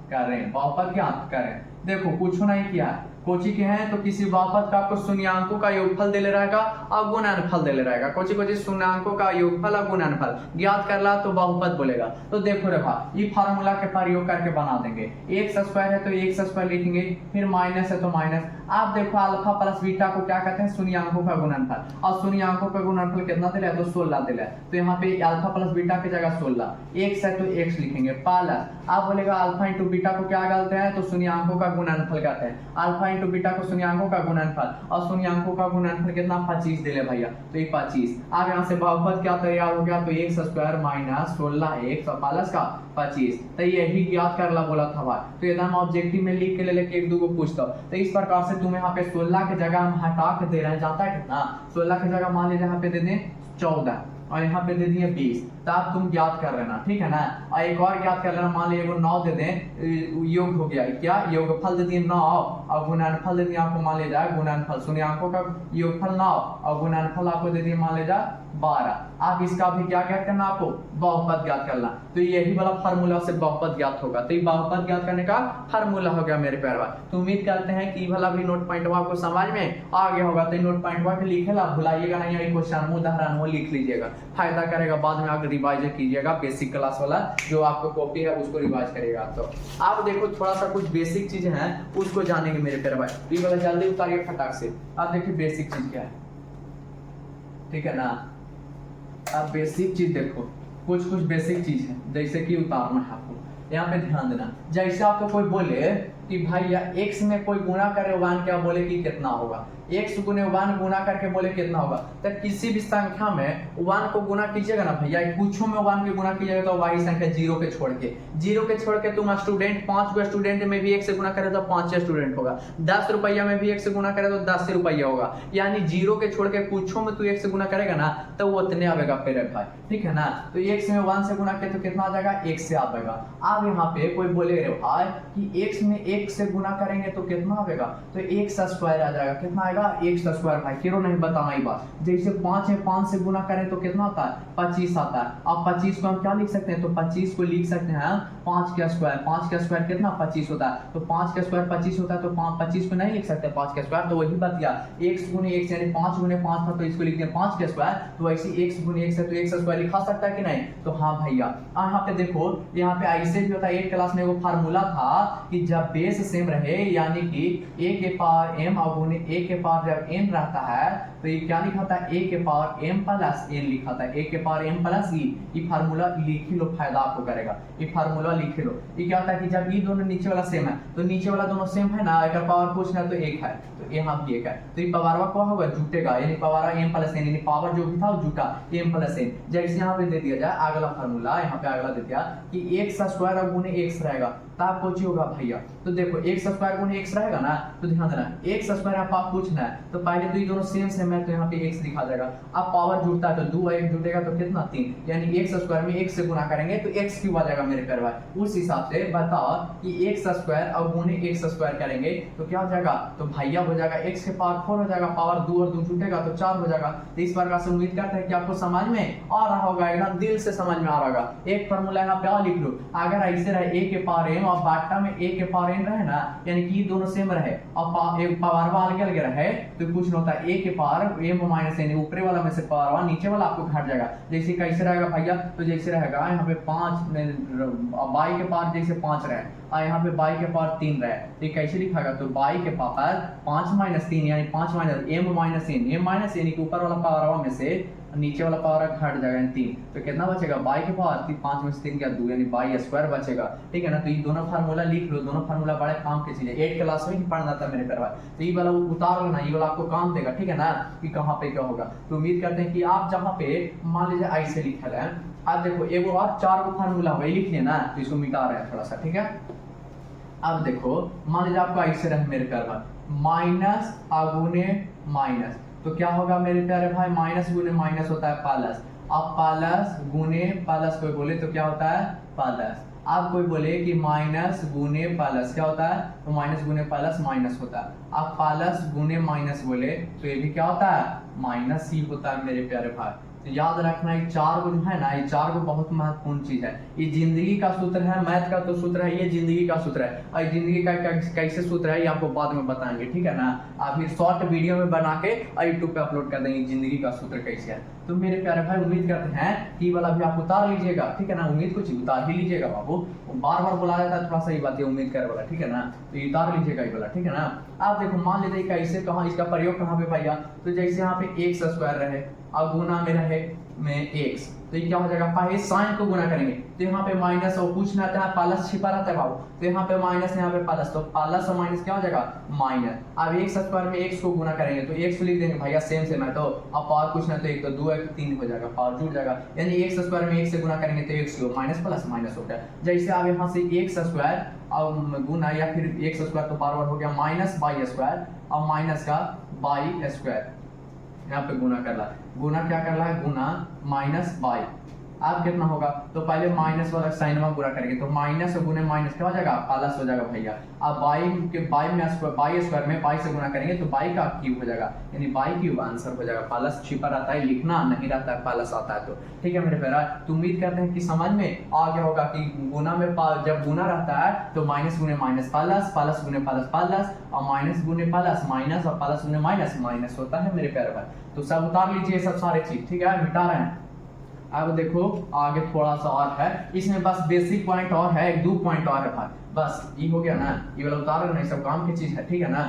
करें। देखो कुछ नहीं किया है, कोची के हैं तो किसी बहुपद का आपको शून्यांकों का योगफल दे ले रहेगा और गुणनफल दे ले रहेगा। कोची शून्यांकों का योगफल और गुणनफल ज्ञात करला तो बहुपद बोलेगा। तो देखो रे भाई, ये फार्मूला के प्रयोग करके बना देंगे। एक्स स्क्वायर है तो एक्स स्क्वायर लिखेंगे, फिर माइनस है तो माइनस। आप देखो अल्फा प्लस बीटा को क्या कहते हैं, शून्यांकों का गुणनफल, और शून्यांकों का गुणनफल कितना दिला है, तो 16 दिला है। तो यहाँ पे अल्फा प्लस बीटा की जगह 16, एक्स है तो एक्स लिखेंगे प्लस, आप बोलेगा अल्फा इंटू बीटा को क्या कहते हैं, तो शून्यांकों का गुणनफल कहते हैं। अल्फा इंटू बीटा को शून्यांकों का गुणनफल, और शून्यांकों का गुणनफल कितना 25 दिले भैया, तो ये 25। अब यहाँ से बहुपद क्या तैयार हो गया, तो x square minus 16 x plus का 25। तो यही ज्ञात करला बोला था भाई। तो एकदम ऑब्जेक्टिव में लिख के ले लेके एक दो को पूछता हूं। तो इस प्रकार से तुम्हें यहाँ पे 16 की जगह हम हटा के दे रहे हैं, जाता है कितना, 16 की जगह मान लीजिए यहाँ पे दे दें 14 और यहाँ पे दे दिए 20। तो आप तुम ज्ञात कर लेना, ठीक है ना। और एक और ज्ञात कर लेना, मान लीजिए 9 दे दें, योग हो गया क्या, योगफल दे दिए 9 और गुणनफल दे दिए आपको मान लीजिए जाए गुणनफल, शून्यांकों का योगफल 9 और गुणनफल आपको दे दिए मान लीजिए जाए 12। आप इसका भी क्या ज्ञात करना, आपको बहुपद ज्ञात करना। तो यही वाला फार्मूला से बहुपद ज्ञात होगा। तो ये बहुपद ज्ञात करने का फार्मूला हो गया मेरे प्यारे भाई। तो उम्मीद करते हैं कि वाला भी नोट पॉइंट आपको समझ में आ गया होगा। तो नोट पॉइंट के लिखेला भुलाइएगा नहीं, ये क्वेश्चन उदाहरण वो लिख लीजिएगा, फायदा करेगा। बाद में आगे रिवाइज कीजिएगा, बेसिक क्लास वाला जो आपको कॉपी है उसको रिवाइज करेगा। तो आप देखो थोड़ा सा कुछ बेसिक चीजें हैं उसको जानेंगे मेरे प्यारे भाई। ये वाला जल्दी उतारिए फटाक से। आप देखिए बेसिक चीज क्या है, ठीक है ना। आप बेसिक चीज देखो, कुछ बेसिक चीज है जैसे कि उतारना है आपको, यहाँ पे ध्यान देना। जैसे आपको कोई बोले कि भाई x में कोई गुणा करे 1, क्या बोले कि कितना होगा, x गुने 1 गुना करके बोले कितना होगा। तो किसी भी संख्या में 1 को गुना कीजिएगा ना भैया, कुछों में 1 के गुना कीजिएगा तो वही संख्या 0 के छोड़ के तुम स्टूडेंट 5 स्टूडेंट में भी 1 से गुना करे तो 5 स्टूडेंट होगा, 10 रुपया में भी 1 से गुना करे तो 10 रुपया होगा। यानी 0 के छोड़ के कुछों में तू 1 से गुना करेगा ना तो वो उतने आएगा पेरे भाई, ठीक है ना। तो x में 1 से गुना किया तो कितना आ जाएगा, 1 से आएगा। अब यहाँ पे कोई बोले रे भाई कि x में 1 से गुना करेंगे तो कितना आएगा, तो x स्क्वायर आ जाएगा। कितना आएगा, x स्क्वायर भाई, क्यों नहीं बताना ही बात। जैसे 5 है, 5 से गुना करें तो कितना आता है, 25 आता है। अब 25 को हम क्या लिख सकते हैं, तो 25 को लिख सकते हैं 5 का स्क्वायर। 5 का स्क्वायर कितना, 25 होता है। तो 5 का स्क्वायर 25 होता है, तो 25 को नहीं लिख सकते 5 का स्क्वायर। तो वही बात किया, x गुने x यानी 5 गुने 5 था तो इसको लिख दिया 5 का स्क्वायर। तो ऐसे x गुने x है तो x स्क्वायर लिखा सकता है कि नहीं, तो हाँ भैया। यहाँ पे देखो, यहाँ पे ऐसे भी होता है, 8 क्लास में वो फार्मूला था कि जब बेस सेम रहे यानी कि a के पावर m और गुने a के पावर जब n रहता है तो ये क्या लिखा था, a के पावर m प्लस n लिखा था, a के पावर m प्लस e। ये फार्मूला लिख लो, फायदा आपको करेगा। ये फार्मूला लिख लो। ये क्या होता है कि जब ये दोनों नीचे वाला सेम है तो नीचे वाला दोनों सेम है ना, अगर पावर पूछना है तो 1 है तो यहाँ भी 1 है, तो ये पावर क्या होगा, जुटेगा, यानी पावर m प्लस n, यानी पावर जो भी था वो जुटा m प्लस n। जैसे यहाँ पे दे दिया जाए अगला फार्मूला, यहाँ पे अगला दे दिया कि x स्क्वायर और गुने x रहेगा तब कुछ होगा भैया। तो देखो x स्क्वायर गुने x रहेगा ना, तो ध्यान देना x स्क्वायर आप पूछना है तो पहले तो ये दोनों सेम है तो यहाँ पे x लिखा जाएगा। अब पावर जुड़ता है तो 2 और 1 जुटेगा तो कितना 3, यानी x स्क्वायर में x से गुना करेंगे तो x क्यूब आ जाएगा मेरे प्यारे भाई। उस हिसाब से बताओ कि x स्क्वायर और गुने x स्क्वायर करेंगे तो क्या हो जाएगा, तो भैया हो जाएगा x के पावर 4 हो जाएगा, पावर 2 और 2 जुटेगा तो 4 हो जाएगा। तो इस प्रकार से उम्मीद करते हैं कि आपको समझ में आ रहा होगा, एकदम दिल से समझ में आ रहा होगा। एक फार्मूला यहाँ पे और लिख लो, अगर ऐसे रहे a के पावर m और बाटा में a के पावर n रहे ना, यानी कि दोनों सेम रहे और एक पावर अलग अलग रहे तो कुछ नहीं होता, a के पावर m माइनस n, ऊपरी वाला में से पावर नीचे वाला आपको घट जाएगा। जैसे कैसे रहेगा भैया, तो जैसे रहेगा यहाँ पे 5 बाई के पावर जैसे 5 रहे और यहाँ पे बाई के पावर 3 रहे, तो कैसे लिखागा, तो बाई के पावर 5 माइनस 3 यानी 5 minus m minus n, m minus n के ऊपर वाला पावर में से नीचे वाला पावर घट जाएगा 3, तो कितना बचेगा बाई के पावर 5 में से 3 क्या 2 यानी बाई स्क्वायर बचेगा। ठीक है ना, तो ये दोनों फार्मूला लिख लो, दोनों फार्मूला बड़े काम की चीज है, 8 क्लास में ही पढ़ना था मेरे प्यारे भाई। तो ये वाला उतार लो ना, ये वाला आपको काम देगा। ठीक है ना, कि कहाँ पे क्या होगा। तो उम्मीद करते हैं कि आप जहाँ पे मान लीजिए ऐसे लिखा है, आप देखो एगो और 4 गो फार्मूला होगा, लिख लिया ना, तो इसको मिटा रहे हैं थोड़ा सा। ठीक है, अब देखो मान लीजिए आपको ऐसे रहे मेरे प्यारे भाई, माइनस अगुने माइनस, तो क्या होगा मेरे प्यारे भाई, माइनस गुने माइनस होता है प्लस। अब प्लस गुने प्लस कोई बोले तो क्या होता है प्लस। आप कोई बोले कि माइनस गुने प्लस क्या होता है, तो माइनस गुने प्लस माइनस होता है। आप प्लस गुने माइनस बोले तो ये भी क्या होता है माइनस ही होता है मेरे प्यारे भाई। तो याद रखना ये 4 गो है ना, ये 4 गो बहुत महत्वपूर्ण चीज है। ये जिंदगी का सूत्र है, मैथ का तो सूत्र है, ये जिंदगी का सूत्र है। और जिंदगी का कैसे सूत्र है ये आपको बाद में बताएंगे। ठीक है ना, आप फिर शॉर्ट वीडियो में बना के यूट्यूब पे अपलोड कर देंगे जिंदगी का सूत्र कैसे है। तो मेरे प्यारे भाई उम्मीद करते हैं कि वाला भी आप उतार लीजिएगा। ठीक है ना, उम्मीद कुछ उतार ही लीजिएगा बाबू, बार बार बुला जाता है थोड़ा सा, ही बात है उम्मीद करे वाला। ठीक है ना, तो ये उतार लीजिएगा ये वाला। ठीक है ना, आप देखो मान लीजिए कैसे कहाँ इसका प्रयोग कहाँ पे भैया, तो जैसे यहाँ पे एक्स स्क्वायर रहे और गुना में रहे में एक्स, तो ये क्या हो जाएगा, पहले साइन को गुना करेंगे तो यहाँ पे माइनस और कुछ ना था प्लस छिपा रहता है बाबू, तो यहाँ पे माइनस यहाँ पे प्लस, तो प्लस और माइनस क्या हो जाएगा माइनस। अब एक्स स्क्वायर में एक्स को गुना करेंगे तो एक्स को लिख देंगे भैया सेम सेम है, तो अब पावर कुछ ना तो एक तो 2 एक 3 हो जाएगा, पावर जुड़ जाएगा। यानी एक्स स्क्वायर में 1 से गुना करेंगे तो एक्स को माइनस प्लस माइनस हो गया। जैसे अब यहाँ से एक्स स्क्वायर और गुना या फिर एक्स स्क्वायर तो पावर हो गया माइनस बाई स्क्वायर और माइनस का बाई स्क्वायर, यहाँ पे गुना कर रहा है, गुना क्या कर रहा है गुना माइनस बाई। अब कितना होगा, तो पहले माइनस वाला साइन में गुना करेंगे तो माइनस गुने माइनस क्या हो जाएगा प्लस हो जाएगा भैया। अब बाई के बाई स्क्वायर में बाई से गुना करेंगे तो बाई का क्यूब हो जाएगा, यानी बाई क्यूब आंसर हो जाएगा। प्लस छिपा रहता है, लिखना नहीं रहता है, प्लस आता है। तो ठीक है मेरे प्यारा, तो उम्मीद करते हैं कि समझ में आ गया होगा कि गुना में जब गुना रहता है तो माइनस गुने माइनस प्लस, प्लस गुने प्लस प्लस और माइनस गुने प्लस माइनस और प्लस गुने माइनस माइनस होता है मेरे प्यारे भाई। तो सब उतार लीजिए सब सारे चीज। ठीक है, मिटा रहे हैं। अब देखो आगे थोड़ा सा और है, इसमें बस बेसिक पॉइंट और है, 2 पॉइंट और है भाई, बस ये हो गया ना, ये वाला उतार नहीं, सब काम की चीज है। ठीक है ना,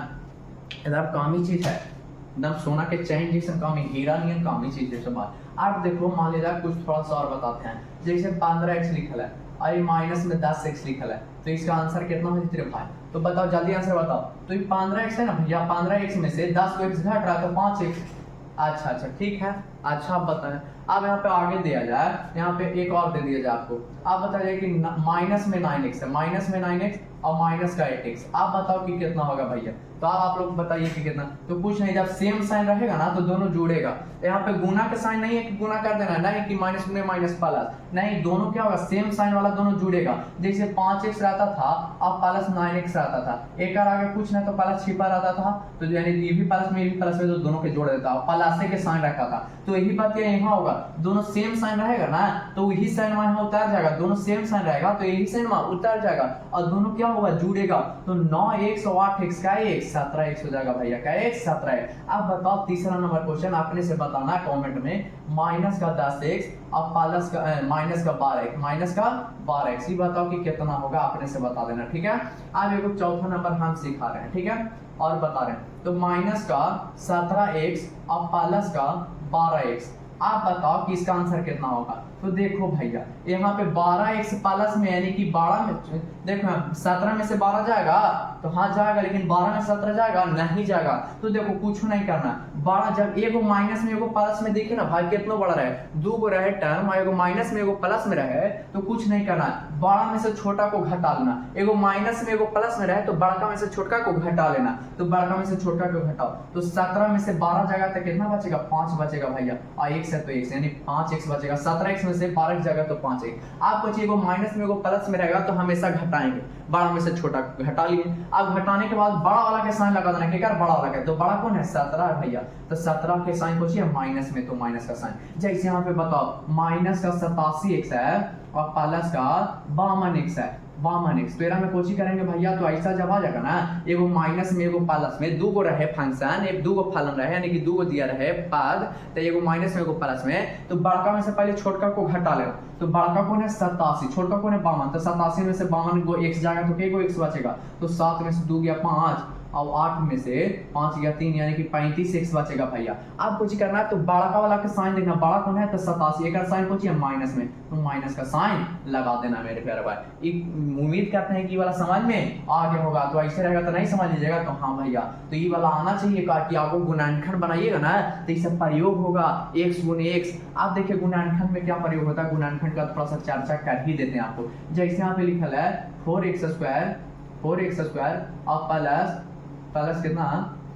एकदम कामी चीज है, एकदम सोना के चैन जैसे कामी, हीरा नहीं कामी चीज जैसे बात। अब देखो मान लीजिए कुछ थोड़ा सा और बताते हैं, जैसे 15x लिखल है और माइनस में 10x लिखल है, तो इसका आंसर कितना हो जाए भाई, तो बताओ जल्दी आंसर बताओ। तो ये 15x है ना भैया, 15x में से 10 को x घट रहा है तो 5x। अच्छा ठीक है, अच्छा आप बताएं। अब यहाँ पे आगे दिया जाए, यहाँ पे एक और दे दिया जाए आपको, आप बताइए कि माइनस में 9x है, माइनस में 9x और माइनस का 8x, आप बताओ कि कितना होगा भैया। तो आप लोग बताइए कि कितना, तो कुछ नहीं, जब सेम साइन रहेगा ना तो दोनों जुड़ेगा। यहाँ पे गुना का साइन नहीं है कि गुना कर देना, नहीं कि माइनस गुने माइनस प्लस, नहीं, दोनों क्या होगा सेम साइन वाला दोनों जुड़ेगा। जैसे 5x रहता था अब प्लस 9x रहता था, एक और आगे कुछ नहीं तो प्लस छिपा रहता था, तो यानी ये भी प्लस में ये भी प्लस में, तो दोनों के जोड़ देता प्लस के साइन रखा था। तो यही बात यहाँ होगा, दोनों सेम साइन रहेगा ना तो वही साइन वहां उतर जाएगा, दोनों सेम साइन रहेगा तो यही साइन वहां उतर जाएगा और दोनों क्या होगा जुड़ेगा। तो 9x और 8x का x 17x हो जाएगा भैया, क्या x 17x। अब बताओ तीसरा नंबर क्वेश्चन आपने से बताना कमेंट में, माइनस का 10x और प्लस का माइनस का 12x, माइनस का 12x, ये बताओ कि कितना होगा, आपने से बता देना। ठीक है, अब एक चौथा नंबर हम सिखा रहे हैं। ठीक है, और बता रहे हैं, तो माइनस का 17x और प्लस का 12x, आप बताओ कि इसका आंसर कितना होगा। तो देखो भैया यहाँ पे 12x प्लस में यानी कि 12 में देखो 17 में से 12 जाएगा तो हाँ जाएगा, लेकिन 12 में 17 जाएगा नहीं जाएगा। तो देखो कुछ नहीं करना, 12 जब एगो माइनस में एगो प्लस में देखिए ना भाई कितना बड़ा रहे, 2 गो रहे टर्म, एगो माइनस में एगो प्लस में रहे तो कुछ नहीं करना, बड़ा में से छोटा को घटा लेना। एगो माइनस में एगो प्लस में रहे तो बड़का में से छोटा को घटा लेना, तो बड़का में से छोटा को घटाओ, तो 17 में से 12 जाएगा तो कितना बचेगा 5 बचेगा भैया, और x है तो x यानी 5x बचेगा। 17x में से 12x जाएगा तो 5x। आप बचिए एगो माइनस में एगो प्लस में रहेगा तो हमेशा घटाएंगे, बड़ा में से छोटा घटा लिए। अब घटाने के बाद बड़ा वाला के साइन लगा देना, क्या बड़ा वाला का, तो बड़ा कौन है 17 भैया, तो 17 के साइन पूछिए माइनस में तो माइनस का साइन। जैसे यहाँ पे बताओ माइनस का 87x है और प्लस का 52x है, 52x, तो में कोशिश करेंगे भैया तो ऐसा जब आ जाएगा ना, एगो माइनस में एगो प्लस में 2 गो रहे फंक्शन, एक 2 गो फलन रहे यानी कि 2 गो दिया रहे पद, तो एगो माइनस में एगो प्लस में, तो बड़का में से पहले छोटका को घटा लेना, तो बड़का कौन है 87, छोटका कौन है 52, तो 87 में से 52 गो x जाएगा तो कितने गो x बचेगा, तो 7 में से 2 गया 5 और 8 में से 5 गया 3 यानी कि 35x बचेगा भैया। अब कुछ करना है तो बड़ा वाला का साइन देखना, बड़ा कौन है तो 87, एक साइन पहुंची है माइनस में, तो माइनस का साइन लगा देना मेरे प्यारे भाई। उम्मीद करते हैं कि ये वाला समझ में आ गया होगा, तो ऐसे रहेगा तो नहीं समझ लीजिएगा, तो हाँ भैया तो ये वाला आना चाहिए कि आपको गुणनखंड बनाइएगा ना तो इससे प्रयोग होगा x गुने x। आप देखिए गुणनखंड में क्या प्रयोग होता है, गुणनखंड का थोड़ा सा चर्चा कर ही देते हैं आपको। जैसे यहाँ पे लिखल है 4x स्क्वायर और प्लस कितना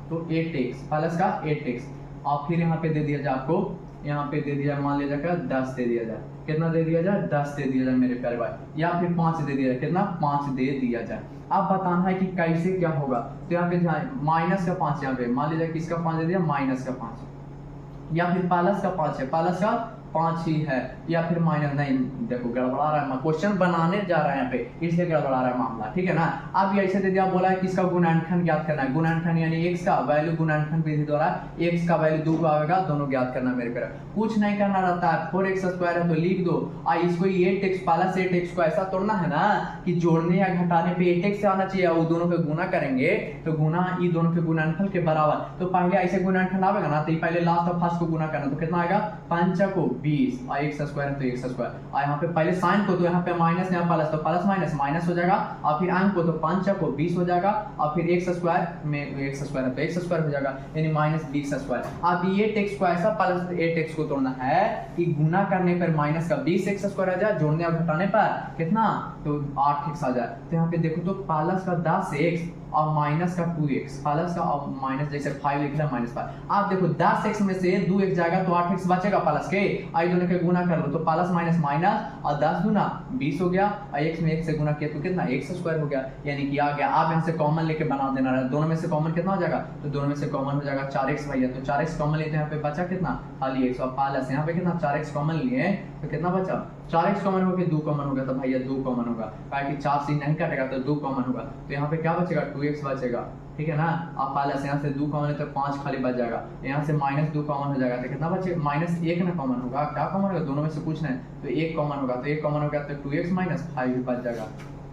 तो 8x, प्लस का 8x और फिर यहाँ पे दे दिया जाए आपको, यहाँ पे दे दिया मान लिया जाए 10 दे दिया जाए, कितना दे दिया जाए 10 दे दिया जाए मेरे प्यारे भाई, या फिर 5 दे दिया जाए, कितना 5 दे दिया जाए। अब बताना है कि कैसे क्या होगा, तो यहाँ पे ध्यान माइनस का 5, यहाँ पे मान लीजिए किसका 5 दे दिया माइनस का 5, या फिर प्लस का 5 है, प्लस का 5 ही है, या फिर माइनस, नहीं देखो गड़बड़ा रहा है, क्वेश्चन बनाने जा रहा है यहाँ पे इसलिए गड़बड़ा रहा है मामला, ठीक है ना। अब ये ऐसे दे दिया, बोला है कि इसका गुणनखंड ज्ञात करना है, गुणनखंड यानी x का वैल्यू गुणनखंड विधि द्वारा x का वैल्यू 2 आएगा, दोनों ज्ञात करना मेरे प्यारे। कुछ नहीं करना रहता है, 4x स्क्वायर है तो लिख दो, और इसको 8x प्लस 8x को ऐसा तोड़ना है ना कि जोड़ने या घटाने पे 8x से आना चाहिए, और दोनों पे गुना करेंगे तो गुना ये दोनों के गुणनफल के बराबर, तो पहले ऐसे गुणनखंड आएगा ना तो पहले लास्ट और फर्स्ट को गुना करना, तो कितना आएगा 5 को 20 और x स्क्वायर तो x स्क्वायर, और यहाँ पे पहले साइन को तो यहाँ पे माइनस यहाँ प्लस, तो प्लस माइनस माइनस हो जाएगा, और फिर अंक को तो 5 को 20 हो जाएगा, और फिर x स्क्वायर में x स्क्वायर है तो x स्क्वायर हो जाएगा यानी माइनस 20 स्क्वायर। अब ये x को ऐसा प्लस 8x को तोड़ना है कि गुना करने पर माइनस का 20x स्क्वायर आ जाए, जोड़ने और घटाने पर कितना तो 8x आ जाए। तो यहाँ पे देखो तो प्लस का 10x और माइनस का 2x, प्लस का और माइनस जैसे 5 लिख रहा है माइनस 5। आप देखो 10x में से 2x जाएगा तो 8x बचेगा प्लस के, आई दोनों के गुना कर लो तो प्लस माइनस माइनस और 10 गुना 20 हो गया, और x में 1 से गुना किया तो कितना x स्क्वायर हो गया, यानी कि आ गया। आप यहाँ से कॉमन लेके बना देना है, दोनों में से कॉमन कितना हो जाएगा तो दोनों में से कॉमन हो जाएगा 4x भैया, तो 4x कॉमन लेते हैं, यहाँ पे बचा कितना खाली x, और प्लस यहाँ पे कितना 4x कॉमन लिए तो कितना बचा 4x कॉमन हो गया, 2 कॉमन होगा तो भैया 2 कॉमन होगा, कि 4 से नहीं कटेगा तो 2 कॉमन होगा, तो यहाँ पे क्या बचेगा 2x बचेगा, ठीक है ना। आप प्लस यहाँ से 2 कॉमन है तो 5 खाली बच जाएगा, यहाँ से माइनस 2 कॉमन हो जाएगा तो कितना बचेगा माइनस 1 ना कॉमन होगा, क्या कॉमन होगा दोनों में से पूछना है, तो 1 कॉमन होगा, तो 1 कॉमन होगा तो 2x माइनस 5 भी बच जाएगा,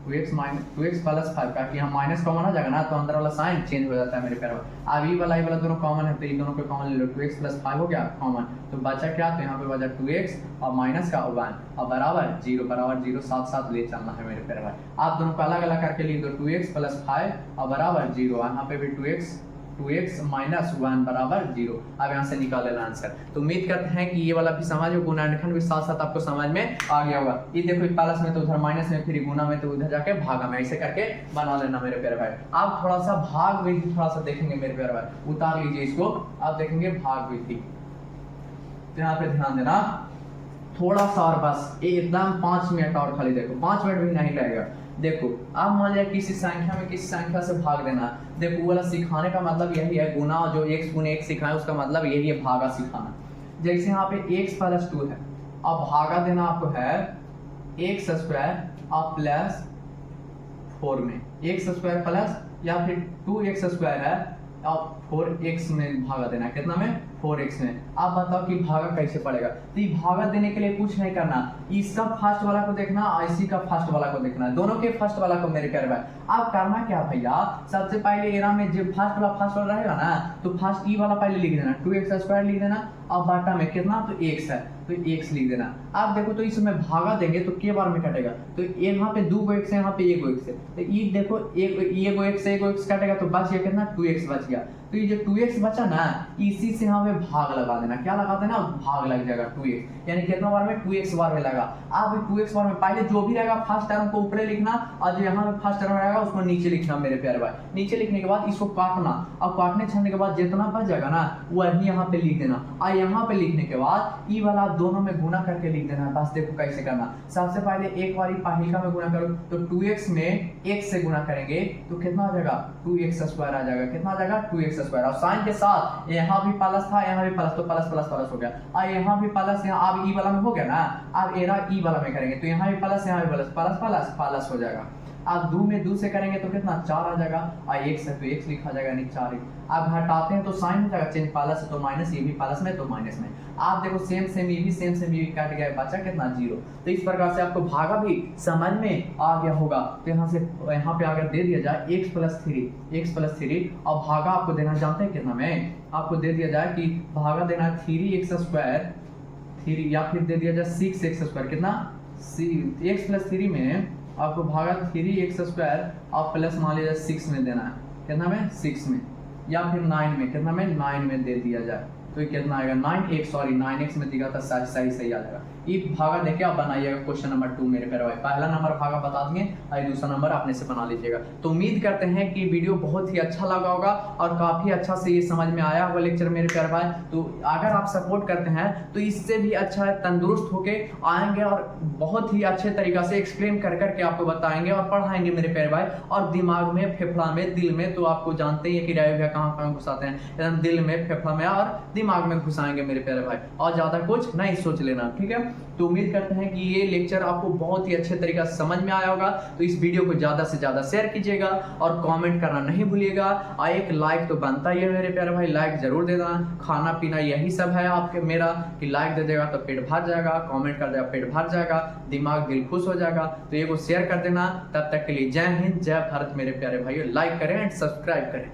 2x प्लस 5 का कि यहाँ माइनस कॉमन हो जाएगा ना तो अंदर वाला साइन चेंज हो जाता है मेरे प्यारे। अब ये वाला दोनों कॉमन है तो ये दोनों को कॉमन ले लो, 2x प्लस 5 हो गया कॉमन, तो बचा क्या तो यहाँ पे बचा 2x और माइनस का 1 और बराबर 0 साथ साथ ले चलना है मेरे प्यारे भाई। आप दोनों को अलग अलग करके लिख दो 2x प्लस 5 और बराबर 0, यहाँ पे भी 2x माइनस 1 बराबर 0। अब यहाँ से निकाल लेना आंसर। तो उम्मीद करते हैं कि ये वाला भी समझ हो, गुणनखंड भी साथ साथ आपको समझ में आ गया होगा। ये देखो प्लस में तो उधर माइनस में, फिर गुना में तो उधर जाके भागा में, ऐसे करके बना लेना मेरे प्यारे भाई। आप थोड़ा सा भाग विधि थोड़ा सा देखेंगे मेरे प्यारे भाई, उतार लीजिए इसको, आप देखेंगे भाग विधि, तो यहाँ पे ध्यान देना थोड़ा सा और बस एकदम 5 मिनट और खाली देखो, 5 मिनट भी नहीं लगेगा। देखो आप मान लिया किसी संख्या में किसी संख्या से भाग देना, देखो वो वाला सिखाने का मतलब यही है, गुना जो x गुने x सिखाए उसका मतलब यही है भागा सिखाना। जैसे यहाँ पे x प्लस 2 है, अब भागा देना आपको है x स्क्वायर और प्लस 4 में, x स्क्वायर प्लस या फिर 2x स्क्वायर है और 4x में भागा देना, कितना में 4x में। आप बताओ कि भागा कैसे पड़ेगा, तो ये भागा देने के लिए कुछ नहीं करना, इसका फर्स्ट वाला को देखना इसी का फर्स्ट वाला को देखना, दोनों के फर्स्ट वाला को मेरे प्यारे भाई। आप करना क्या भैया, सबसे पहले एरा में जो फर्स्ट वाला रहेगा ना तो फर्स्ट ई वाला पहले लिख देना, 2x स्क्वायर लिख देना, और बाटा में कितना तो x है तो x लिख देना। आप देखो तो इसमें भागा देंगे तो के बार में कटेगा, तो यहाँ पे 2 x है, यहाँ पे 1 x है, तो ये देखो 1 x कटेगा तो बच गया कितना 2x बच गया। तो ये जो 2x बचा ना इसी से यहाँ पे भाग लगा देना, क्या लगा देना भाग लग जाएगा 2x, यानी कितना बार में 2x बार में लगा। आप 2x बार में पहले जो भी रहेगा फर्स्ट टर्म को ऊपर लिखना, और जो यहाँ पे फर्स्ट टर्म रहेगा उसको नीचे लिखना मेरे प्यारे भाई। नीचे लिखने के बाद इसको काटना, और काटने छाड़ने के बाद जितना बच जाएगा ना वही यहाँ पे लिख देना, और यहाँ पे लिखने के बाद ई वाला दोनों में गुना करके लिख देना। बस देखो कैसे करना, सबसे पहले एक बार पहिलका में गुना करो तो 2x में x से गुना करेंगे तो कितना आ जाएगा 2x स्क्वायर आ जाएगा, कितना आ जाएगा 2x स्क्वायर, और साइन के साथ यहाँ भी प्लस था यहाँ भी प्लस, तो प्लस प्लस प्लस हो गया, और यहाँ भी प्लस, यहाँ अब ई वाला में हो गया ना, अब एरा ई वाला में करेंगे तो यहाँ भी प्लस यहाँ भी प्लस, प्लस प्लस प्लस हो जाएगा। आप 2 में 2 से करेंगे तो कितना 4 आ जाएगा, और 1 से तो x लिखा जाएगा, यानी 4x। आप घटाते हैं तो साइन हो जाएगा, चेंज प्लस है तो माइनस, ये भी प्लस में तो माइनस में। आप देखो सेम सेम ये भी सेम सेम ये भी काट गया, बचा कितना 0। तो इस प्रकार से आपको भागा भी समझ में आ गया होगा। तो यहाँ से यहाँ पे अगर दे दिया जाए x प्लस 3 और भागा आपको देना जानते हैं कितना में, आपको दे दिया जाए कि भागा देना है 3x स्क्वायर 3, या फिर दे दिया जाए 6x स्क्वायर, कितना x प्लस 3 में आपको भागा 3x स्क्वायर और प्लस मान लीजिए 6 में देना है, कितना में 6 में, या फिर 9 में, कितना में 9 में दे दिया जाए तो ये कितना आएगा 9x में दिखा था, सही आ जाएगा। ये भागा देके आप बनाइएगा क्वेश्चन नंबर 2 मेरे प्यारे भाई। पहला नंबर भागा बता दिए और दूसरा नंबर अपने से बना लीजिएगा। तो उम्मीद करते हैं कि वीडियो बहुत ही अच्छा लगा होगा और काफी अच्छा से ये समझ में आया होगा लेक्चर मेरे प्यारे भाई। तो अगर आप सपोर्ट करते हैं तो इससे भी अच्छा तंदुरुस्त होके आएंगे और बहुत ही अच्छे तरीका से एक्सप्लेन कर करके आपको बताएंगे और पढ़ाएंगे मेरे प्यारे भाई। और दिमाग में, फेफड़ा में, दिल में, तो आपको जानते ही है कि राय भैया कहाँ घुसाते हैं, एकदम दिल में, फेफड़ा में और दिमाग में घुसाएंगे मेरे प्यारे भाई, और ज्यादा कुछ नहीं सोच लेना, ठीक है। तो उम्मीद करते हैं कि ये लेक्चर आपको बहुत ही अच्छे तरीके से समझ में आया होगा। तो इस वीडियो को ज्यादा से ज्यादा शेयर कीजिएगा और कमेंट करना नहीं भूलिएगा, और एक लाइक तो बनता ही है मेरे प्यारे भाई, लाइक जरूर देना। खाना पीना यही सब है आपके मेरा कि लाइक दे देगा तो पेट भर जाएगा, कमेंट कर देगा पेट भर जाएगा, दिमाग दिल खुश हो जाएगा। तो ये को शेयर कर देना। तब तक के लिए जय हिंद, जय भारत मेरे प्यारे भाइयों। लाइक करें एंड सब्सक्राइब करें।